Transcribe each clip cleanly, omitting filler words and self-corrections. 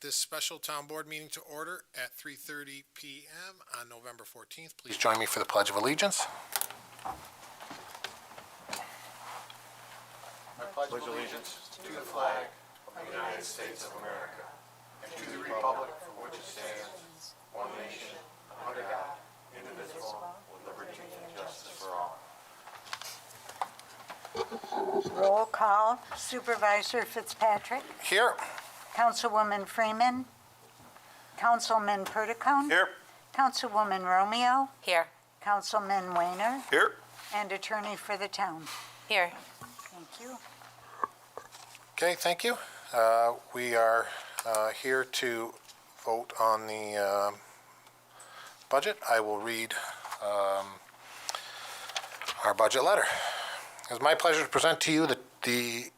this special town board meeting to order at 3:30 p.m. on November 14th. Please join me for the Pledge of Allegiance. I pledge allegiance to the flag of the United States of America and to the republic for which it stands, one nation, under God, indivisible, with liberty and justice for all. Roll call. Supervisor Fitzpatrick. Here. Councilwoman Freeman. Councilman Perdicone. Here. Councilwoman Romeo. Here. Councilman Weiner. Here. And attorney for the town. Here. Thank you. Okay, thank you. We are here to vote on the budget. I will read our budget letter. It's my pleasure to present to you the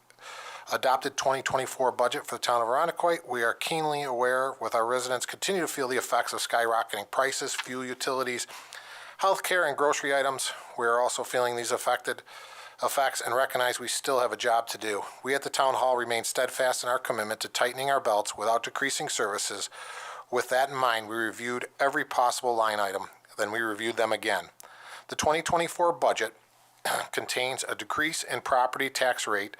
adopted 2024 budget for the town of Irondequoit. We are keenly aware with our residents continue to feel the effects of skyrocketing prices, fuel, utilities, healthcare, and grocery items. We are also feeling these effects and recognize we still have a job to do. We at the town hall remain steadfast in our commitment to tightening our belts without decreasing services. With that in mind, we reviewed every possible line item, then we reviewed them again. The 2024 budget contains a decrease in property tax rate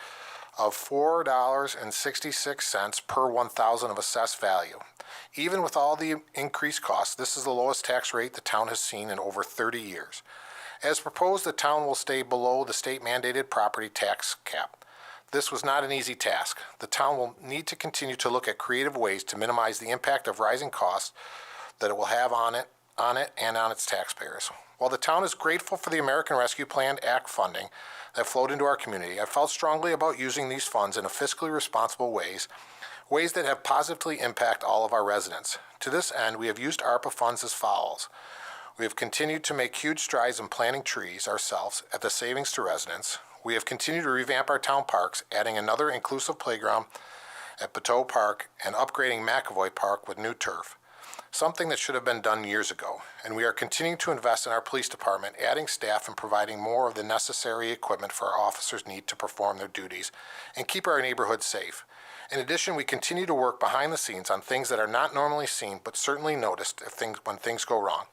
of $4.66 per 1,000 of assessed value. Even with all the increased costs, this is the lowest tax rate the town has seen in over 30 years. As proposed, the town will stay below the state-mandated property tax cap. This was not an easy task. The town will need to continue to look at creative ways to minimize the impact of rising costs that it will have on it and on its taxpayers. While the town is grateful for the American Rescue Plan Act funding that flowed into our community, I felt strongly about using these funds in a fiscally responsible ways that have positively impact all of our residents. To this end, we have used ARPA funds as follows. We have continued to make huge strides in planting trees ourselves at the savings to residents. We have continued to revamp our town parks, adding another inclusive playground at Bateau Park and upgrading McAvoy Park with new turf, something that should have been done years ago. And we are continuing to invest in our police department, adding staff and providing more of the necessary equipment for our officers need to perform their duties and keep our neighborhoods safe. In addition, we continue to work behind the scenes on things that are not normally seen but certainly noticed when things go wrong.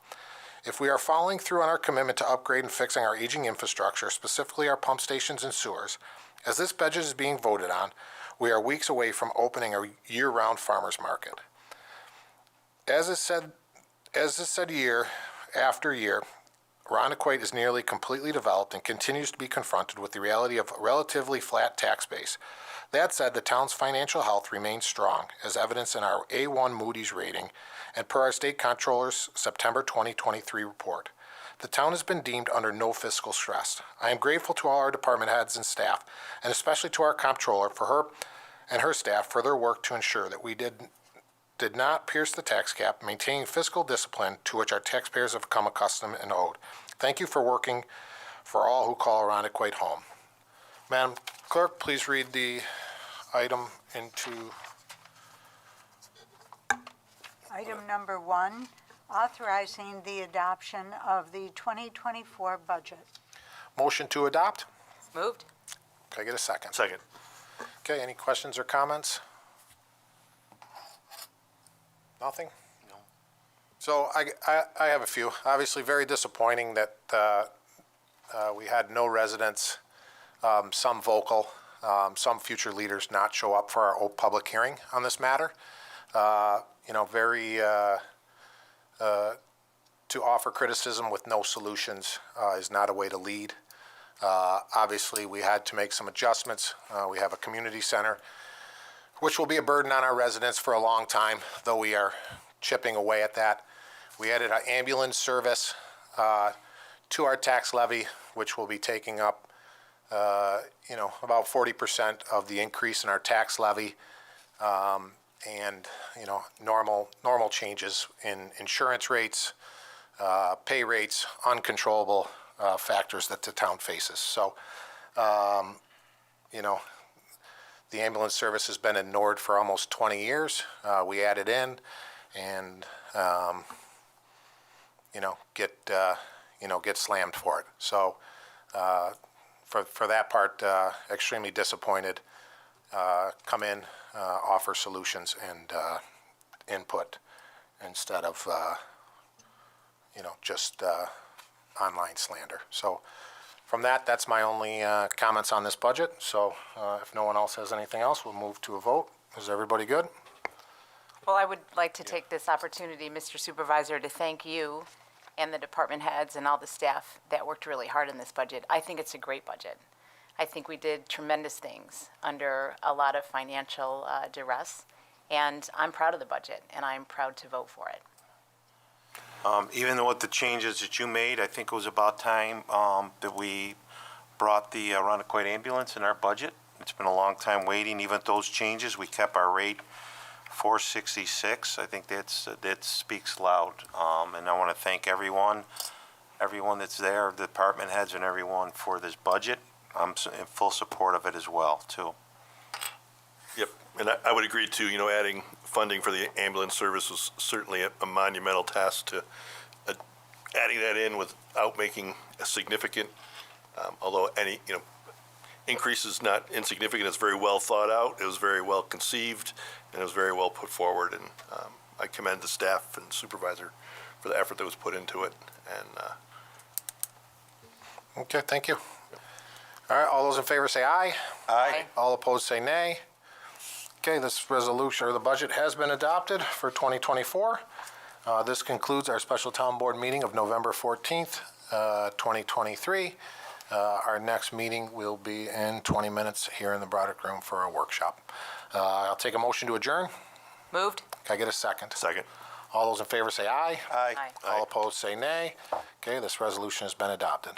If we are following through on our commitment to upgrade and fixing our aging infrastructure, specifically our pump stations and sewers, as this budget is being voted on, we are weeks away from opening a year-round farmers market. As is said year after year, Irondequoit is nearly completely developed and continues to be confronted with the reality of a relatively flat tax base. That said, the town's financial health remains strong, as evidenced in our A1 Moody's rating and per our state comptroller's September 2023 report. The town has been deemed under no fiscal stress. I am grateful to all our department heads and staff, and especially to our comptroller for her and her staff for their work to ensure that we did not pierce the tax cap, maintaining fiscal discipline to which our taxpayers have become accustomed and owed. Thank you for working for all who call Irondequoit home. Madam Clerk, please read the item into... Item number 1, authorizing the adoption of the 2024 budget. Motion to adopt? Moved. Can I get a second? Second. Okay, any questions or comments? Nothing? No. So I have a few. Obviously, very disappointing that we had no residents, some vocal, some future leaders not show up for our public hearing on this matter. Very to offer criticism with no solutions is not a way to lead. Obviously, we had to make some adjustments. We have a community center, which will be a burden on our residents for a long time, though we are chipping away at that. We added an ambulance service to our tax levy, which will be taking up, about 40% of the increase in our tax levy, and normal changes in insurance rates, pay rates, uncontrollable factors that the town faces. So, the ambulance service has been ignored for almost 20 years. We added in, and get slammed for it. So, for that part, extremely disappointed. Come in, offer solutions, and input instead of, just online slander. So from that's my only comments on this budget. So if no one else has anything else, we'll move to a vote. Is everybody good? Well, I would like to take this opportunity, Mr. Supervisor, to thank you and the department heads and all the staff that worked really hard on this budget. I think it's a great budget. I think we did tremendous things under a lot of financial duress, and I'm proud of the budget, and I'm proud to vote for it. Even with the changes that you made, I think it was about time that we brought the Arundecoit ambulance in our budget. It's been a long time waiting. Even with those changes, we kept our rate $466. I think that speaks loud. And I want to thank everyone that's there, the department heads and everyone for this budget. I'm in full support of it as well, too. Yep, and I would agree too, adding funding for the ambulance service was certainly a monumental task to adding that in without making a significant, although any, increase is not insignificant, it's very well thought out, it was very well conceived, and it was very well put forward, and I commend the staff and supervisor for the effort that was put into it, and Okay, thank you. All right, all those in favor say aye. Aye. All opposed say nay. Okay, this resolution, or the budget, has been adopted for 2024. This concludes our special town board meeting of November 14th, 2023. Our next meeting will be in 20 minutes here in the Broderick Room for a workshop. I'll take a motion to adjourn. Moved? Can I get a second? second. All those in favor say aye. Aye. Aye. All opposed say nay. Okay, this resolution has been adopted.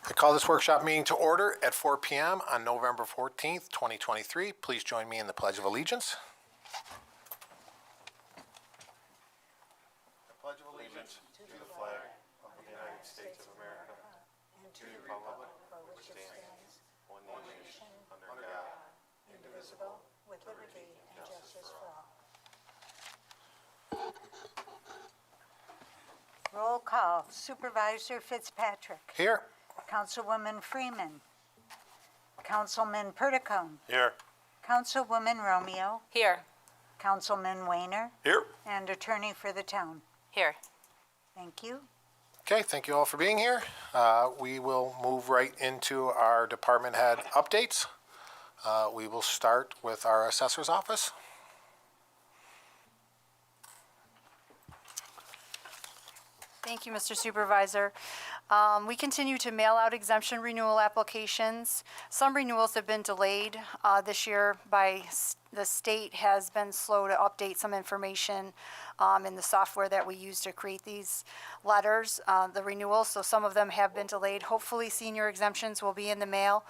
I call this workshop meeting to order at 4 p.m. on November 14th, 2023. Please join me in the Pledge of Allegiance. I pledge allegiance to the flag of the United States of America and to the republic for which it stands, one nation, under God, indivisible, with liberty and justice for all. Roll call. Supervisor Fitzpatrick. Here. Councilwoman Freeman. Councilman Purticone. Here. Councilwoman Romeo. Here. Councilman Weiner. Here. And attorney for the town. Here. Thank you. Okay, thank you all for being here. We will move right into our department head updates. We will start with our assessor's office. Thank you, Mr. Supervisor. We continue to mail out exemption renewal applications. Some renewals have been delayed this year by the state has been slow to update some information in the software that we use to create these letters, the renewals. So some of them have been delayed. Hopefully, senior exemptions will be in the mail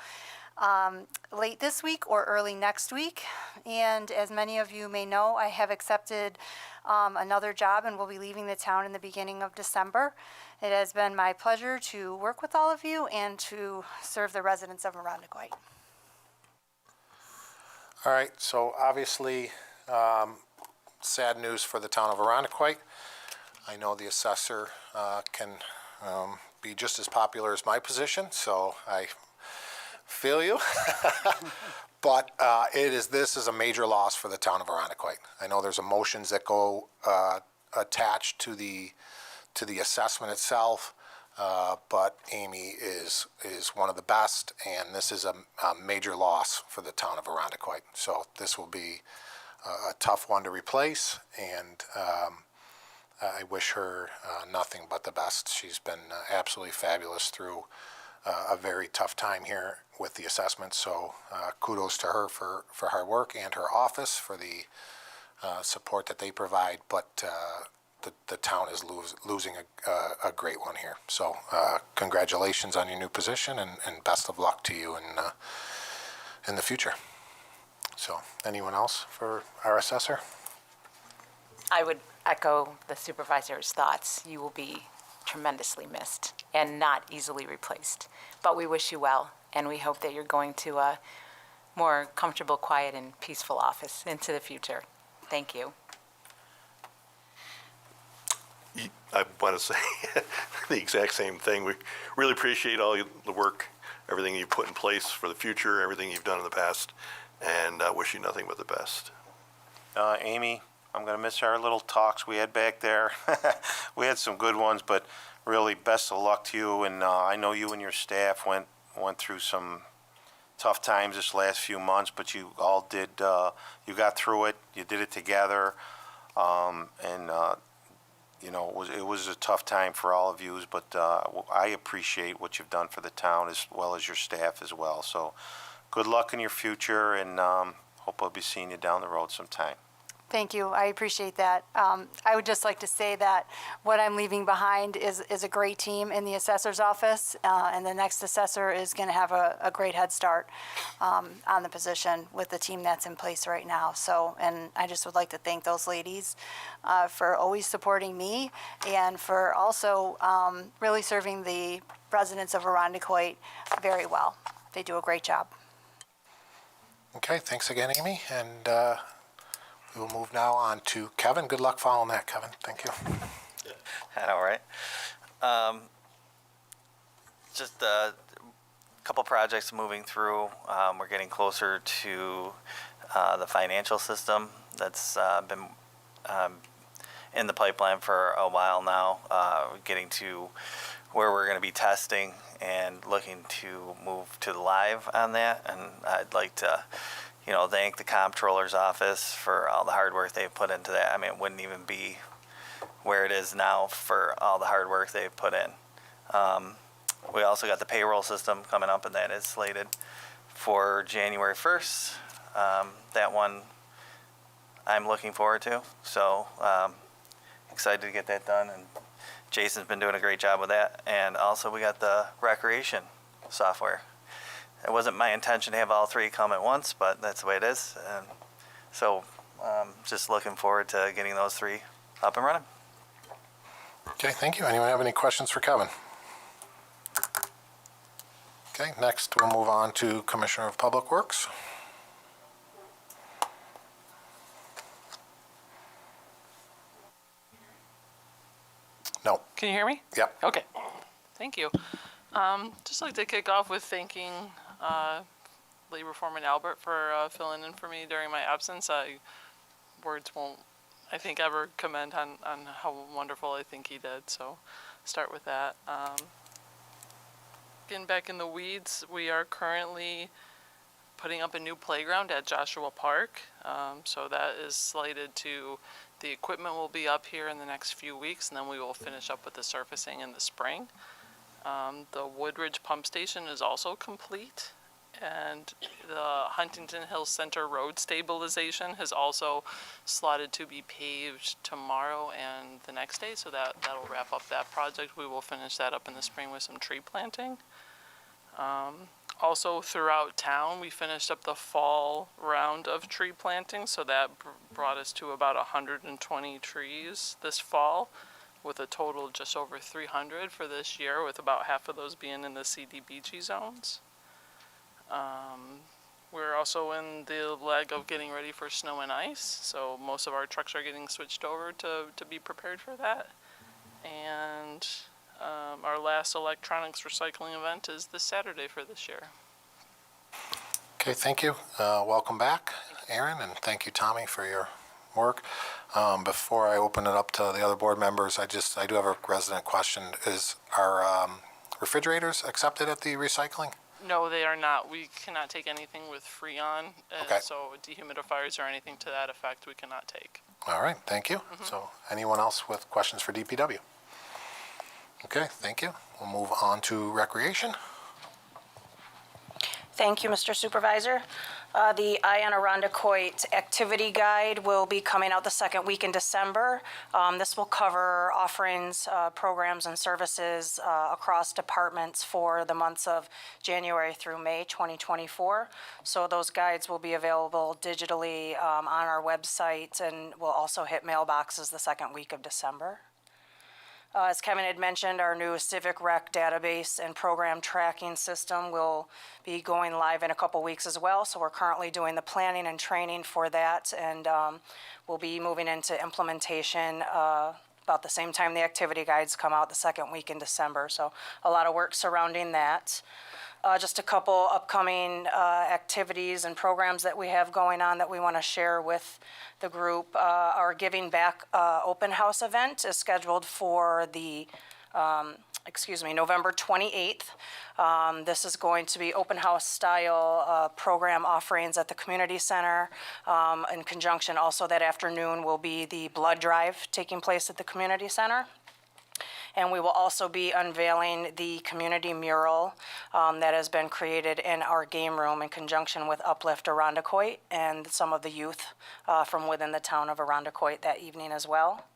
late this week or early next week. And as many of you may know, I have accepted another job and will be leaving the town in the beginning of December. It has been my pleasure to work with all of you and to serve the residents of Arundecoit. All right, so obviously, sad news for the town of Arundecoit. I know the assessor can be just as popular as my position, so I feel you. But this is a major loss for the town of Arundecoit. I know there's emotions that go attached to the assessment itself, but Amy is one of the best, and this is a major loss for the town of Arundecoit. So this will be a tough one to replace, and I wish her nothing but the best. She's been absolutely fabulous through a very tough time here with the assessment. So kudos to her for hard work, and her office for the support that they provide. But the town is losing a great one here. So congratulations on your new position, and best of luck to you in the future. So anyone else for our assessor? I would echo the supervisor's thoughts. You will be tremendously missed and not easily replaced. But we wish you well, and we hope that you're going to a more comfortable, quiet, and peaceful office into the future. Thank you. I want to say the exact same thing. We really appreciate all the work, everything you've put in place for the future, everything you've done in the past, and wish you nothing but the best. Amy, I'm going to miss our little talks we had back there. We had some good ones, but really best of luck to you. And I know you and your staff went through some tough times this last few months, but you all did, you got through it. You did it together. You know, it was a tough time for all of you, but I appreciate what you've done for the town as well as your staff as well. So good luck in your future, and hope I'll be seeing you down the road sometime. Thank you. I appreciate that. I would just like to say that what I'm leaving behind is a great team in the assessor's office, and the next assessor is going to have a great head start on the position with the team that's in place right now. So, and I just would like to thank those ladies for always supporting me and for also really serving the residents of Arundecoit very well. They do a great job. Okay, thanks again, Amy, and we will move now on to Kevin. Good luck following that, Kevin. Thank you. All right. Just a couple projects moving through. We're getting closer to the financial system that's been in the pipeline for a while now. Getting to where we're going to be testing and looking to move to the live on that. And I'd like to thank the comptroller's office for all the hard work they've put into that. I mean, it wouldn't even be where it is now for all the hard work they've put in. We also got the payroll system coming up, and that is slated for January 1st. That one I'm looking forward to. So excited to get that done, and Jason's been doing a great job with that. And also we got the recreation software. It wasn't my intention to have all three come at once, but that's the way it is. And so just looking forward to getting those three up and running. Okay, thank you. Anyone have any questions for Kevin? Okay, next we'll move on to Commissioner of Public Works. No. Can you hear me? Yep. Okay. Thank you. Just like to kick off with thanking Labor Foreman Albert for filling in for me during my absence. Words won't, I think, ever commend on how wonderful I think he did. So start with that. Getting back in the weeds, we are currently putting up a new playground at Joshua Park. So that is slated to, the equipment will be up here in the next few weeks, and then we will finish up with the surfacing in the spring. The Woodridge Pump Station is also complete, and the Huntington Hills Center Road stabilization has also slotted to be paved tomorrow and the next day, so that'll wrap up that project. We will finish that up in the spring with some tree planting. Also throughout town, we finished up the fall round of tree planting, so that brought us to about 120 trees this fall, with a total of just over 300 for this year, with about half of those being in the CDBG zones. We're also in the leg of getting ready for snow and ice, so most of our trucks are getting switched over to be prepared for that. And our last electronics recycling event is this Saturday for this year. Okay, thank you. Welcome back, Aaron, and thank you, Tommy, for your work. Before I open it up to the other board members, I do have a resident question. Is our refrigerators accepted at the recycling? No, they are not. We cannot take anything with Freon, Okay. so dehumidifiers or anything to that effect we cannot take. All right, thank you. So anyone else with questions for DPW? Okay, thank you. We'll move on to recreation. Thank you, Mr. Supervisor. The Eye on Arundecoit activity guide will be coming out the second week in December. This will cover offerings, programs, and services across departments for the months of January through May 2024. So those guides will be available digitally on our website, and will also hit mailboxes the second week of December. As Kevin had mentioned, our new Civic Rec database and program tracking system will be going live in a couple weeks as well. So we're currently doing the planning and training for that, and we'll be moving into implementation about the same time the activity guides come out the second week in December. So a lot of work surrounding that. Just a couple upcoming activities and programs that we have going on that we want to share with the group. Our Giving Back open house event is scheduled for the, November 28th. This is going to be open house style program offerings at the community center. In conjunction, also that afternoon will be the blood drive taking place at the community center. And we will also be unveiling the community mural that has been created in our game room in conjunction with Uplift Arundecoit and some of the youth from within the town of Arundecoit that evening as well.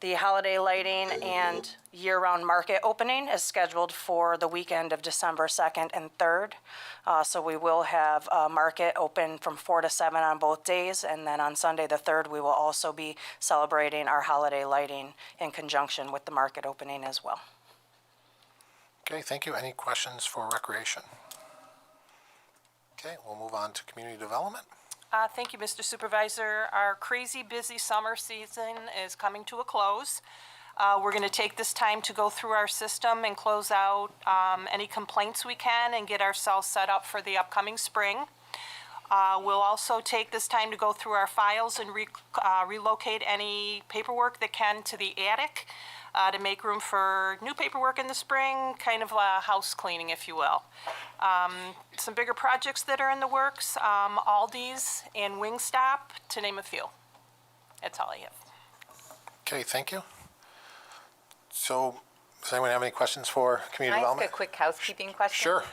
The holiday lighting and year-round market opening is scheduled for the weekend of December 2nd and 3rd. So we will have a market open from 4 to 7 on both days, and then on Sunday the 3rd, we will also be celebrating our holiday lighting in conjunction with the market opening as well. Okay, thank you. Any questions for Recreation? Okay, we'll move on to Community Development. Thank you, Mr. Supervisor. Our crazy busy summer season is coming to a close. We're going to take this time to go through our system and close out any complaints we can and get ourselves set up for the upcoming spring. We'll also take this time to go through our files and relocate any paperwork that can to the attic to make room for new paperwork in the spring, kind of a house cleaning, if you will. Some bigger projects that are in the works, Aldi's and Wingstop, to name a few. That's all I have. Okay, thank you. So, does anyone have any questions for Community Can I ask Development? a quick housekeeping question? Sure.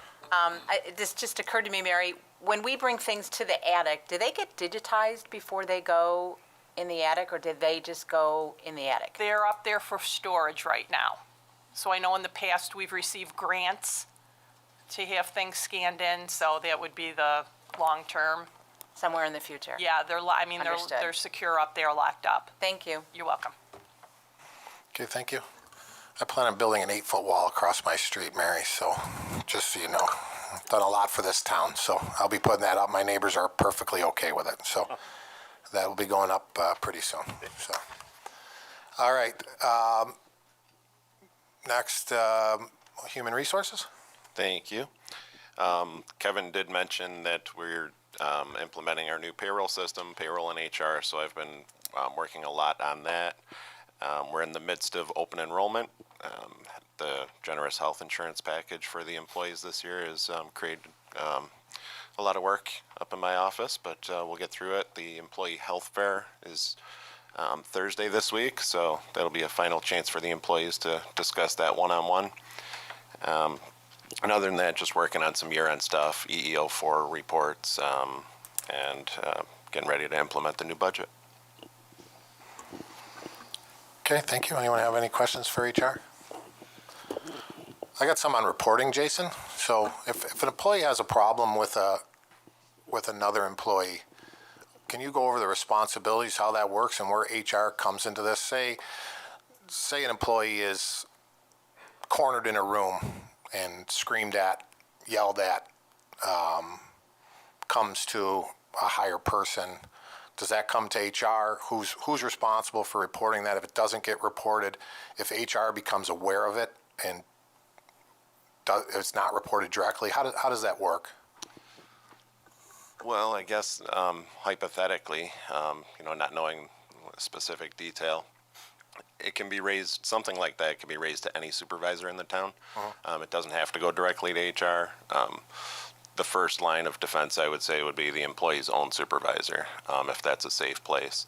This just occurred to me, Mary. When we bring things to the attic, do they get digitized before they go in the attic, or did they just go in the attic? They're up there for storage right now. So I know in the past we've received grants to have things scanned in, so that would be the long term. Somewhere in the future? Yeah, Understood. they're secure up there, locked up. Thank you. You're welcome. Okay, thank you. I plan on building an 8-foot wall across my street, Mary, so just so you know. I've done a lot for this town, so I'll be putting that up. My neighbors are perfectly okay with it, so that will be going up pretty soon. So, all right. Next, Human Resources. Thank you. Kevin did mention that we're implementing our new payroll system, payroll and HR, so I've been working a lot on that. We're in the midst of open enrollment. The generous health insurance package for the employees this year has created a lot of work up in my office, but we'll get through it. The employee health fair is Thursday this week, so that'll be a final chance for the employees to discuss that one-on-one. And other than that, just working on some year-end stuff, EEO4 reports, and getting ready to implement the new budget. Okay, thank you. Anyone have any questions for HR? I got some on reporting, Jason. So if an employee has a problem with another employee, can you go over the responsibilities, how that works, and where HR comes into this? Say an employee is cornered in a room and screamed at, yelled at, comes to a higher person. Does that come to HR? Who's responsible for reporting that? If it doesn't get reported, if HR becomes aware of it and it's not reported directly, how does that work? Well, I guess hypothetically, not knowing specific detail, it can be raised, something like that can be raised to any supervisor in the town. It doesn't have to go directly to HR. The first line of defense, I would say, would be the employee's own supervisor, if that's a safe place.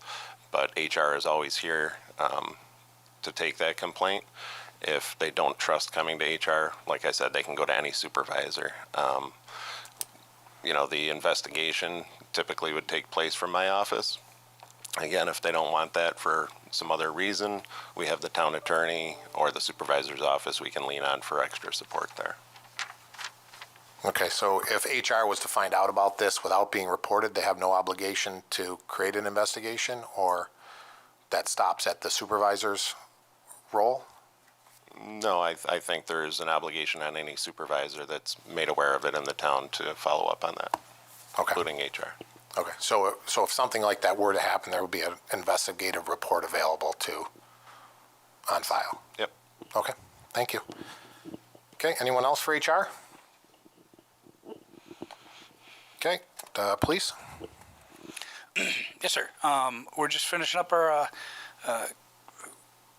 But HR is always here to take that complaint. If they don't trust coming to HR, like I said, they can go to any supervisor. The investigation typically would take place from my office. Again, if they don't want that for some other reason, we have the town attorney or the supervisor's office we can lean on for extra support there. Okay, so if HR was to find out about this without being reported, they have no obligation to create an investigation, or that stops at the supervisor's role? No, I think there is an obligation on any supervisor that's made aware of it in the town to follow up on that, Okay. including HR. Okay, so if something like that were to happen, there would be an investigative report available on file? Yep. Okay, thank you. Okay, anyone else for HR? Okay, police? Yes, sir. We're just finishing up our,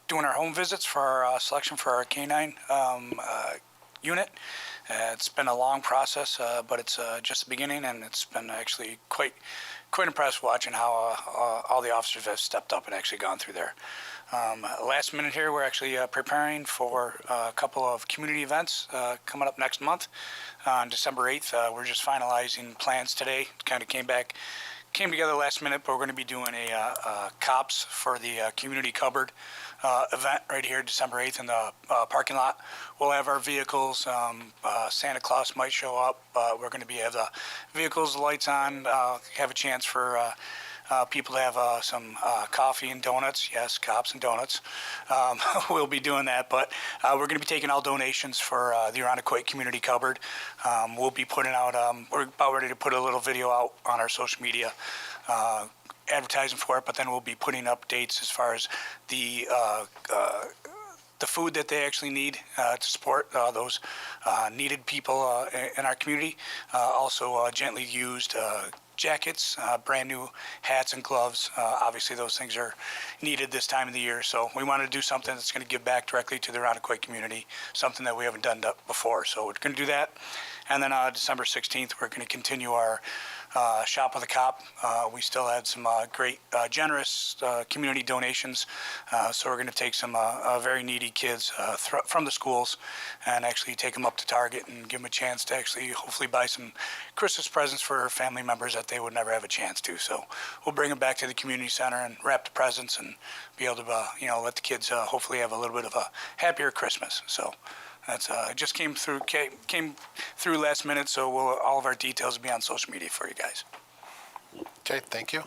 doing our home visits for our selection for our canine unit. It's been a long process, but it's just the beginning, and it's been actually quite impressed watching how all the officers have stepped up and actually gone through there. Last minute here, we're actually preparing for a couple of community events coming up next month on December 8th. We're just finalizing plans today. Kind of came together last minute, but we're going to be doing a cops for the community cupboard event right here December 8th in the parking lot. We'll have our vehicles. Santa Claus might show up. We're going to have the vehicles, the lights on, have a chance for people to have some coffee and donuts. Yes, cops and donuts. We'll be doing that, but we're going to be taking all donations for the Arundecoit Community Cupboard. We'll be putting out, we're about ready to put a little video out on our social media advertising for it, but then we'll be putting up dates as far as the food that they actually need to support those needed people in our community. Also gently used jackets, brand new hats and gloves. Obviously those things are needed this time of the year, so we wanted to do something that's going to give back directly to the Arundecoit community, something that we haven't done before. So we're going to do that. And then December 16th, we're going to continue our Shop with a Cop. We still had some great, generous community donations. So we're going to take some very needy kids from the schools and actually take them up to Target and give them a chance to actually hopefully buy some Christmas presents for family members that they would never have a chance to. So we'll bring them back to the community center and wrap the presents and be able to, let the kids hopefully have a little bit of a happier Christmas. So that's it just came through last minute, so all of our details will be on social media for you guys. Okay, thank you.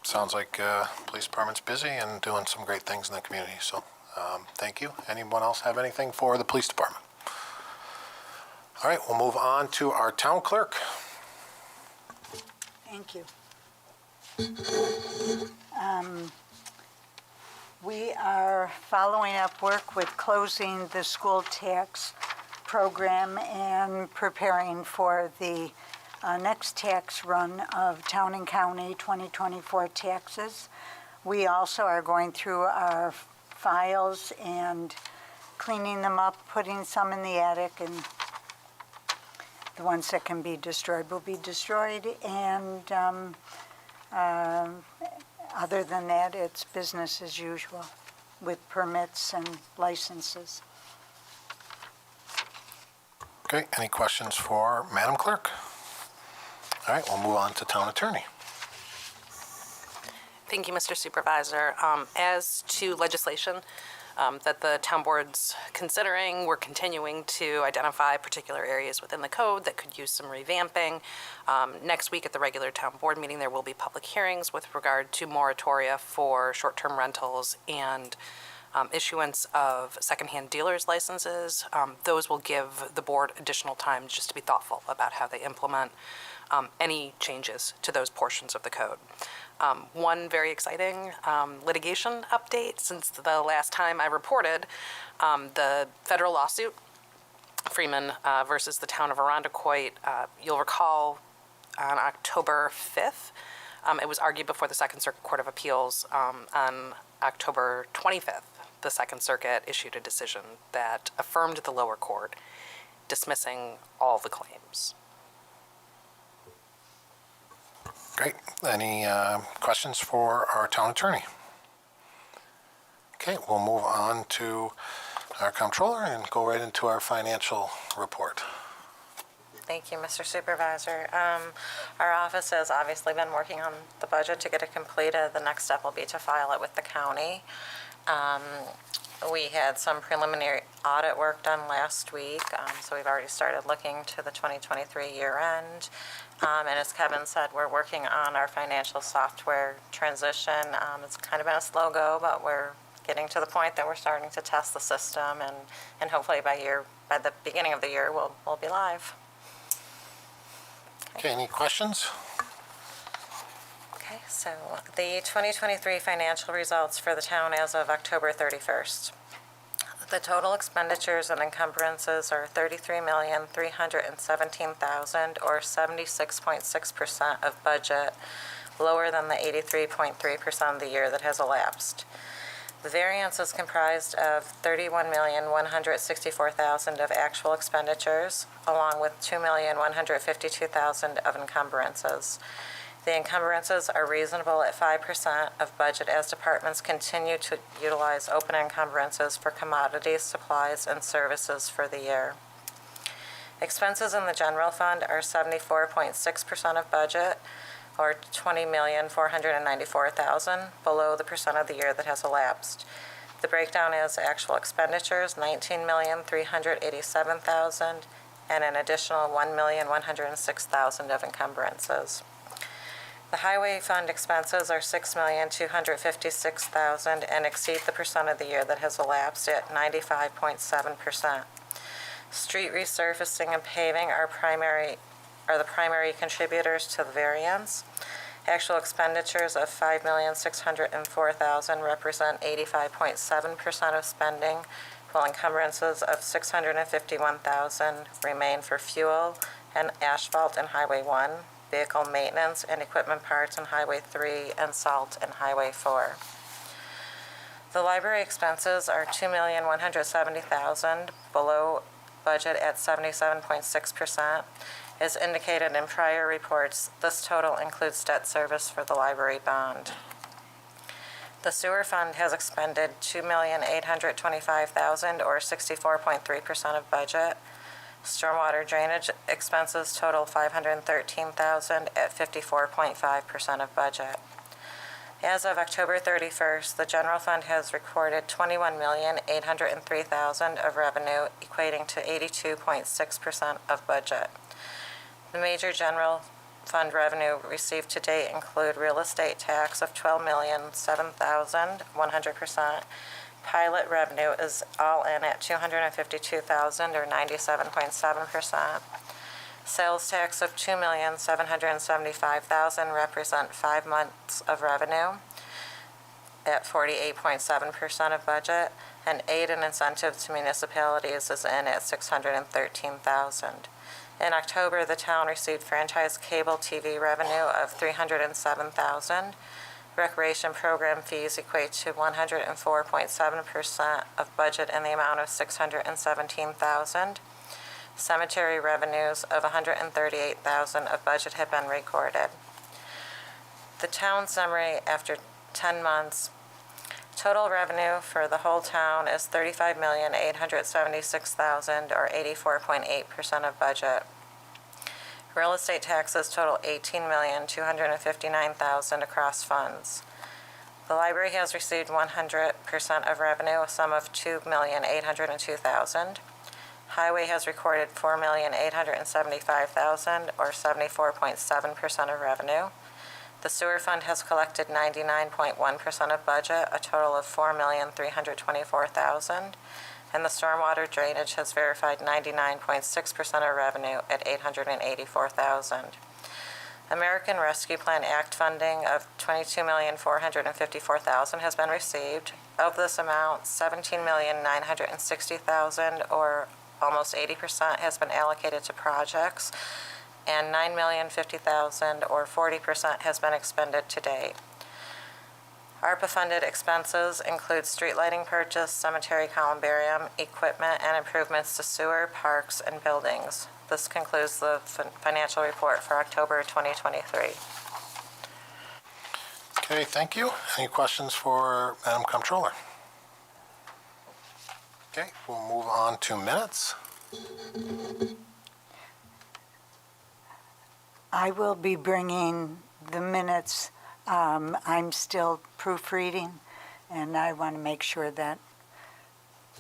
Sounds like police department's busy and doing some great things in the community, so thank you. Anyone else have anything for the police department? All right, we'll move on to our town clerk. Thank you. We are following up work with closing the school tax program and preparing for the next tax run of town and county 2024 taxes. We also are going through our files and cleaning them up, putting some in the attic, and the ones that can be destroyed will be destroyed. And other than that, it's business as usual with permits and licenses. Okay, any questions for Madam Clerk? All right, we'll move on to town attorney. Thank you, Mr. Supervisor. As to legislation that the town board's considering, we're continuing to identify particular areas within the code that could use some revamping. Next week at the regular town board meeting, there will be public hearings with regard to moratoria for short-term rentals and issuance of secondhand dealers licenses. Those will give the board additional time just to be thoughtful about how they implement any changes to those portions of the code. One very exciting litigation update since the last time I reported, the federal lawsuit, Freeman versus the town of Arundecoit. You'll recall on October 5th, it was argued before the Second Circuit Court of Appeals. On October 25th, the Second Circuit issued a decision that affirmed the lower court, dismissing all the claims. Great. Any questions for our town attorney? Okay, we'll move on to our comptroller and go right into our financial report. Thank you, Mr. Supervisor. Our office has obviously been working on the budget to get it completed. The next step will be to file it with the county. We had some preliminary audit work done last week, so we've already started looking to the 2023 year end. And as Kevin said, we're working on our financial software transition. It's kind of been a slow go, but we're getting to the point that we're starting to test the system, and hopefully by the beginning of the year, we'll be live. Okay, any questions? Okay, so the 2023 financial results for the town as of October 31st. The total expenditures and encumbrances are $33,317,000, or 76.6% of budget, lower than the 83.3% of the year that has elapsed. The variance is comprised of $31,164,000 of actual expenditures, along with $2,152,000 of encumbrances. The encumbrances are reasonable at 5% of budget as departments continue to utilize open encumbrances for commodities, supplies, and services for the year. Expenses in the general fund are 74.6% of budget, or $20,494,000, below the percent of the year that has elapsed. The breakdown is actual expenditures, $19,387,000, and an additional $1,106,000 of encumbrances. The highway fund expenses are $6,256,000 and exceed the percent of the year that has elapsed at 95.7%. Street resurfacing and paving are the primary contributors to the variance. Actual expenditures of $5,604,000 represent 85.7% of spending, while encumbrances of $651,000 remain for fuel and asphalt in Highway 1, vehicle maintenance and equipment parts in Highway 3, and salt in Highway 4. The library expenses are $2,170,000, below budget at 77.6%. As indicated in prior reports, this total includes debt service for the library bond. The sewer fund has expended $2,825,000, or 64.3% of budget. Stormwater drainage expenses total $513,000 at 54.5% of budget. As of October 31st, the general fund has recorded $21,803,000 of revenue, equating to 82.6% of budget. The major general fund revenue received to date include real estate tax of $12,007,000, 100%. Pilot revenue is all in at $252,000, or 97.7%. Sales tax of $2,775,000 represent 5 months of revenue at 48.7% of budget, and aid and incentive to municipalities is in at $613,000. In October, the town received franchise cable TV revenue of $307,000. Recreation program fees equate to 104.7% of budget in the amount of $617,000. Cemetery revenues of $138,000 of budget have been recorded. The town summary after 10 months. Total revenue for the whole town is $35,876,000, or 84.8% of budget. Real estate taxes total $18,259,000 across funds. The library has received 100% of revenue, a sum of $2,802,000. Highway has recorded $4,875,000, or 74.7% of revenue. The sewer fund has collected 99.1% of budget, a total of $4,324,000. And the stormwater drainage has verified 99.6% of revenue at $884,000. American Rescue Plan Act funding of $22,454,000 has been received. Of this amount, $17,960,000, or almost 80%, has been allocated to projects, and $9,050,000, or 40%, has been expended to date. ARPA-funded expenses include street lighting purchase, cemetery columbarium, equipment, and improvements to sewer, parks, and buildings. This concludes the financial report for October 2023. Okay, thank you. Any questions for Madam Comptroller? Okay, we'll move on to minutes. I will be bringing the minutes. I'm still proofreading, and I want to make sure that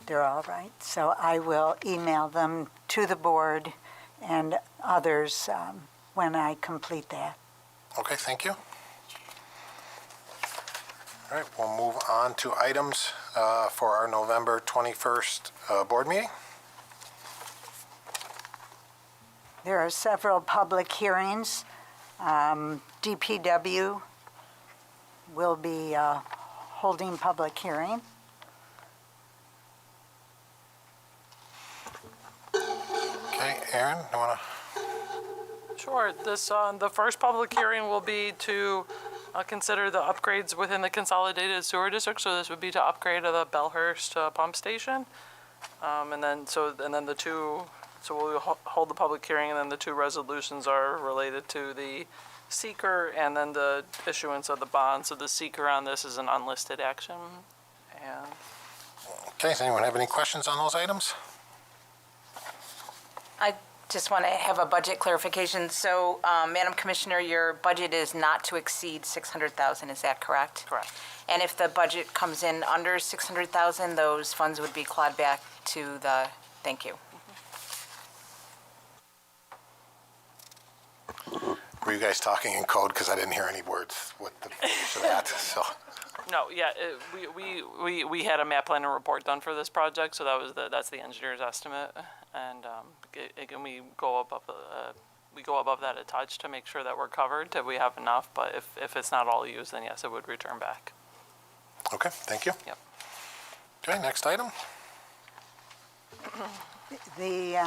they're all right. So I will email them to the board and others when I complete that. Okay, thank you. All right, we'll move on to items for our November 21st board meeting. There are several public hearings. DPW will be holding public hearing. Okay, Aaron, you want to? Sure. This, the first public hearing will be to consider the upgrades within the consolidated sewer district. So this would be to upgrade the Bellhurst pump station. And then the two, so we'll hold the public hearing, and then the two resolutions are related to the seeker and then the issuance of the bond. So the seeker on this is an unlisted action. And Okay, does anyone have any questions on those items? I just want to have a budget clarification. So, Madam Commissioner, your budget is not to exceed 600,000, is that correct? Correct. And if the budget comes in under 600,000, those funds would be clawed back to the, thank you. Were you guys talking in code? Because I didn't hear any words with the finish of that, so. No, yeah, we had a map plan and report done for this project, so that's the engineer's estimate. And again, we go above that a touch to make sure that we're covered, that we have enough. But if it's not all used, then yes, it would return back. Okay, thank you. Yep. Okay, next item. The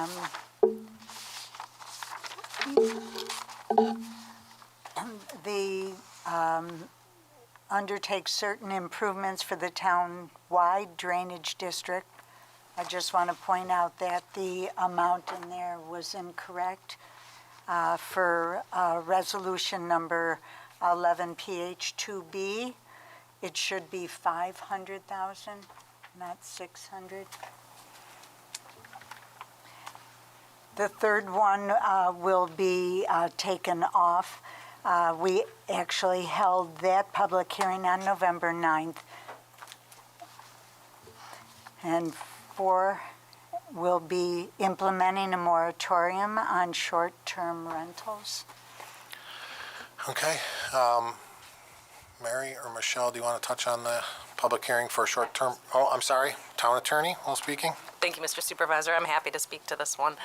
undertake certain improvements for the town-wide drainage district. I just want to point out that the amount in there was incorrect. For resolution number 11 PH2B, it should be 500,000, not 600. The third one will be taken off. We actually held that public hearing on November 9th. And 4 will be implementing a moratorium on short-term rentals. Okay, Mary or Michelle, do you want to touch on the public hearing for short-term? Oh, I'm sorry, town attorney, while speaking? Thank you, Mr. Supervisor. I'm happy to speak to this one.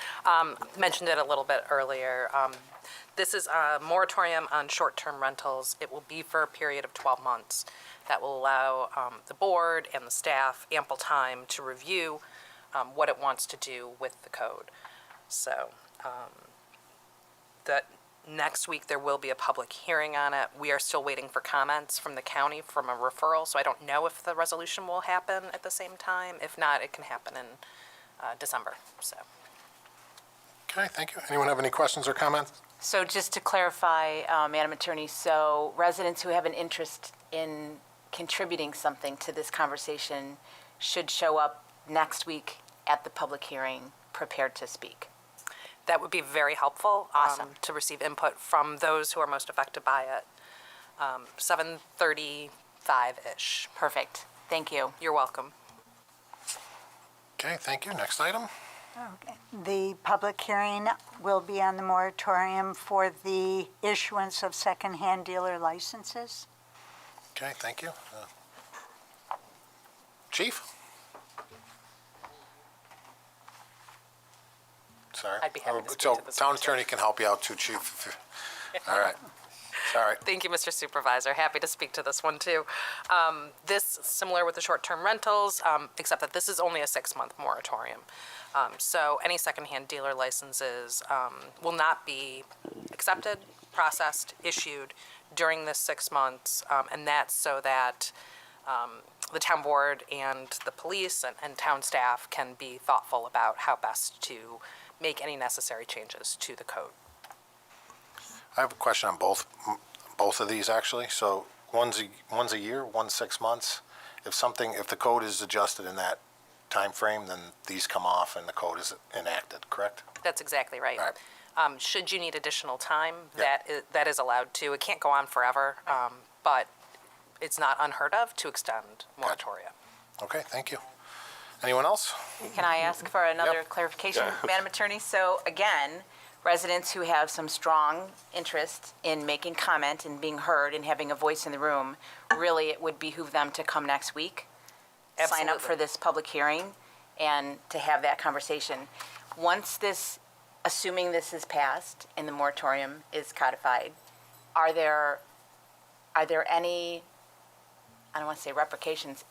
Mentioned it a little bit earlier. This is a moratorium on short-term rentals. It will be for a period of 12 months. That will allow the board and the staff ample time to review what it wants to do with the code. So that next week there will be a public hearing on it. We are still waiting for comments from the county from a referral, so I don't know if the resolution will happen at the same time. If not, it can happen in December. So. Okay, thank you. Anyone have any questions or comments? So just to clarify, Madam Attorney, so residents who have an interest in contributing something to this conversation should show up next week at the public hearing prepared to speak. That would be very helpful. Awesome. To receive input from those who are most affected by it. 7:35-ish. Perfect. Thank you. You're welcome. Okay, thank you. Next item. Okay. The public hearing will be on the moratorium for the issuance of secondhand dealer licenses. Okay, thank you. Chief? Sorry. I'd be happy to speak So to this town one, too. attorney can help you out too, chief. All right. Sorry. Thank you, Mr. Supervisor. Happy to speak to this one, too. This, similar with the short-term rentals, except that this is only a 6-month moratorium. So any secondhand dealer licenses will not be accepted, processed, issued during this 6 months, and that's so that the town board and the police and town staff can be thoughtful about how best to make any necessary changes to the code. I have a question on both of these, actually. So one's a year, one's 6 months. If the code is adjusted in that time frame, then these come off and the code is enacted, correct? That's exactly right. All right. Should you need additional time, Yeah. that is allowed to. It can't go on forever, but it's not unheard of to extend moratoria. Okay, thank you. Anyone else? Can I ask for another Yep. clarification, Yeah. Madam Attorney? So again, residents who have some strong interest in making comment and being heard and having a voice in the room, really it would behoove them to come next week sign up Absolutely. for this public hearing and to have that conversation. Once this, assuming this is passed and the moratorium is codified, are there any, I don't want to say repercussions,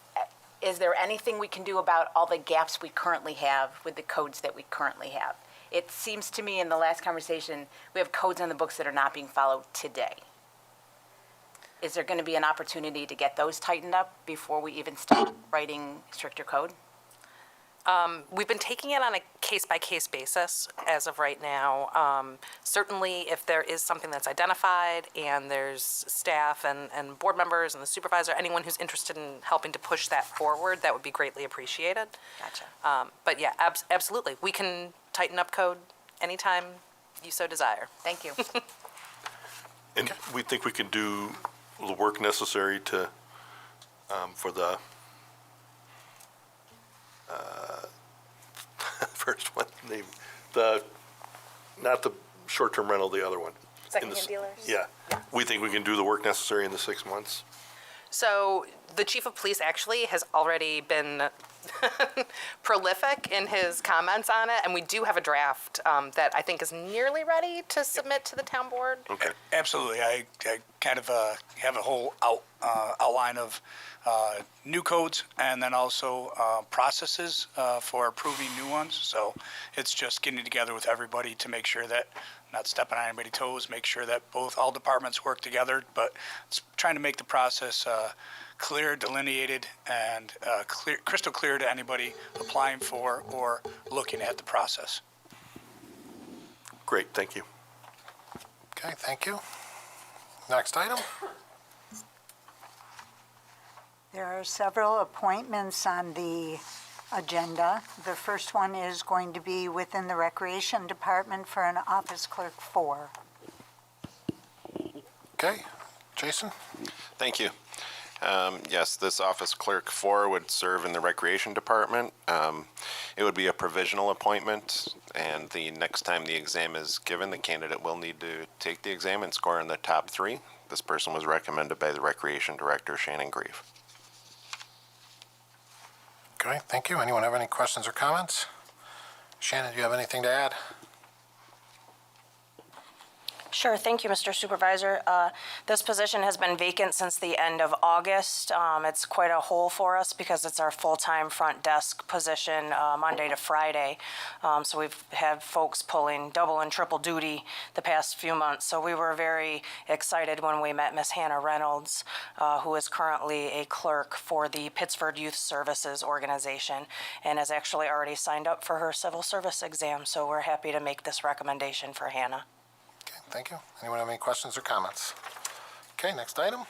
is there anything we can do about all the gaps we currently have with the codes that we currently have? It seems to me in the last conversation, we have codes on the books that are not being followed today. Is there going to be an opportunity to get those tightened up before we even start writing stricter code? We've been taking it on a case-by-case basis as of right now. Certainly, if there is something that's identified and there's staff and board members and the supervisor, anyone who's interested in helping to push that forward, that would be greatly appreciated. Gotcha. But yeah, absolutely. We can tighten up code anytime you so desire. Thank you. And we think we can do the work necessary to, for the, first one, not the short-term rental, the other one. Secondhand dealers? Yeah. We think we can do the work necessary in the 6 months. So the chief of police actually has already been prolific in his comments on it, and we do have a draft that I think is nearly ready to submit to the town board. Okay. Absolutely. I kind of have a whole outline of new codes and then also processes for approving new ones. So it's just getting together with everybody to make sure that not stepping on anybody's toes, make sure that all departments work together, but it's trying to make the process clear, delineated, and crystal clear to anybody applying for or looking at the process. Great, thank you. Okay, thank you. Next item. There are several appointments on the agenda. The first one is going to be within the Recreation Department for an Office Clerk 4. Okay, Jason? Thank you. Yes, this office clerk 4 would serve in the recreation department. It would be a provisional appointment, and the next time the exam is given, the candidate will need to take the exam and score in the top 3. This person was recommended by the recreation director, Shannon Grieve. Okay, thank you. Anyone have any questions or comments? Shannon, do you have anything to add? Sure, thank you, Mr. Supervisor. This position has been vacant since the end of August. It's quite a hole for us because it's our full-time front desk position, Monday to Friday. So we've had folks pulling double and triple duty the past few months. So we were very excited when we met Miss Hannah Reynolds, who is currently a clerk for the Pittsford Youth Services Organization and has actually already signed up for her civil service exam. So we're happy to make this recommendation for Hannah. Okay, thank you. Anyone have any questions or comments? Okay, next item.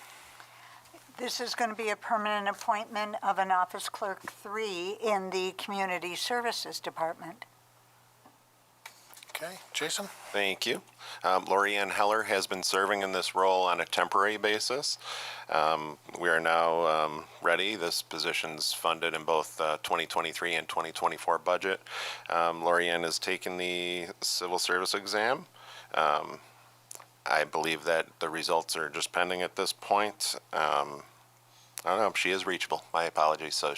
This is going to be a permanent appointment of an Office Clerk 3 in the Community Services Department. Okay, Jason? Thank you. Lori Ann Heller has been serving in this role on a temporary basis. We are now ready. This position's funded in both 2023 and 2024 budget. Lori Ann has taken the civil service exam. I believe that the results are just pending at this point. I don't know, she is reachable. My apologies. So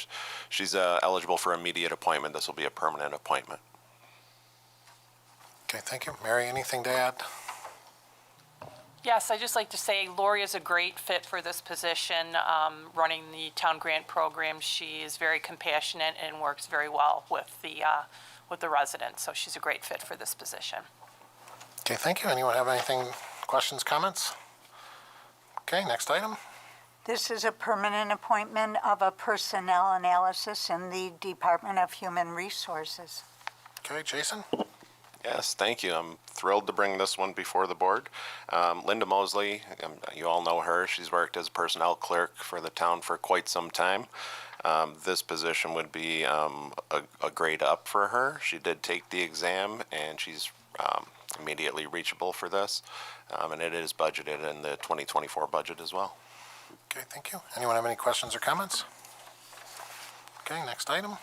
she's eligible for immediate appointment. This will be a permanent appointment. Okay, thank you. Mary, anything to add? Yes, I'd just like to say Lori is a great fit for this position, running the town grant program. She is very compassionate and works very well with the residents, so she's a great fit for this position. Okay, thank you. Anyone have anything, questions, comments? Okay, next item. This is a permanent appointment of a personnel analysis in the Department of Human Resources. Okay, Jason? Yes, thank you. I'm thrilled to bring this one before the board. Linda Mosley, you all know her. She's worked as personnel clerk for the town for quite some time. This position would be a grade up for her. She did take the exam, and she's immediately reachable for this, and it is budgeted in the 2024 budget as well. Okay, thank you. Anyone have any questions or comments? Okay, next item.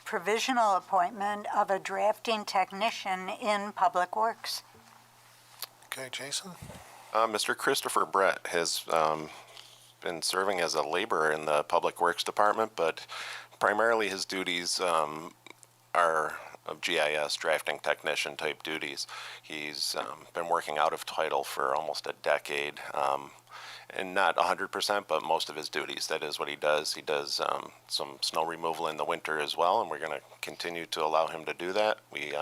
Provisional appointment of a drafting technician in Public Works. Okay, Jason? Mr. Christopher Brett has been serving as a laborer in the Public Works Department, but primarily his duties are of GIS, drafting technician type duties. He's been working out of title for almost a decade, and not 100%, but most of his duties. That is what he does. He does some snow removal in the winter as well, and we're going to continue to allow him to do that. We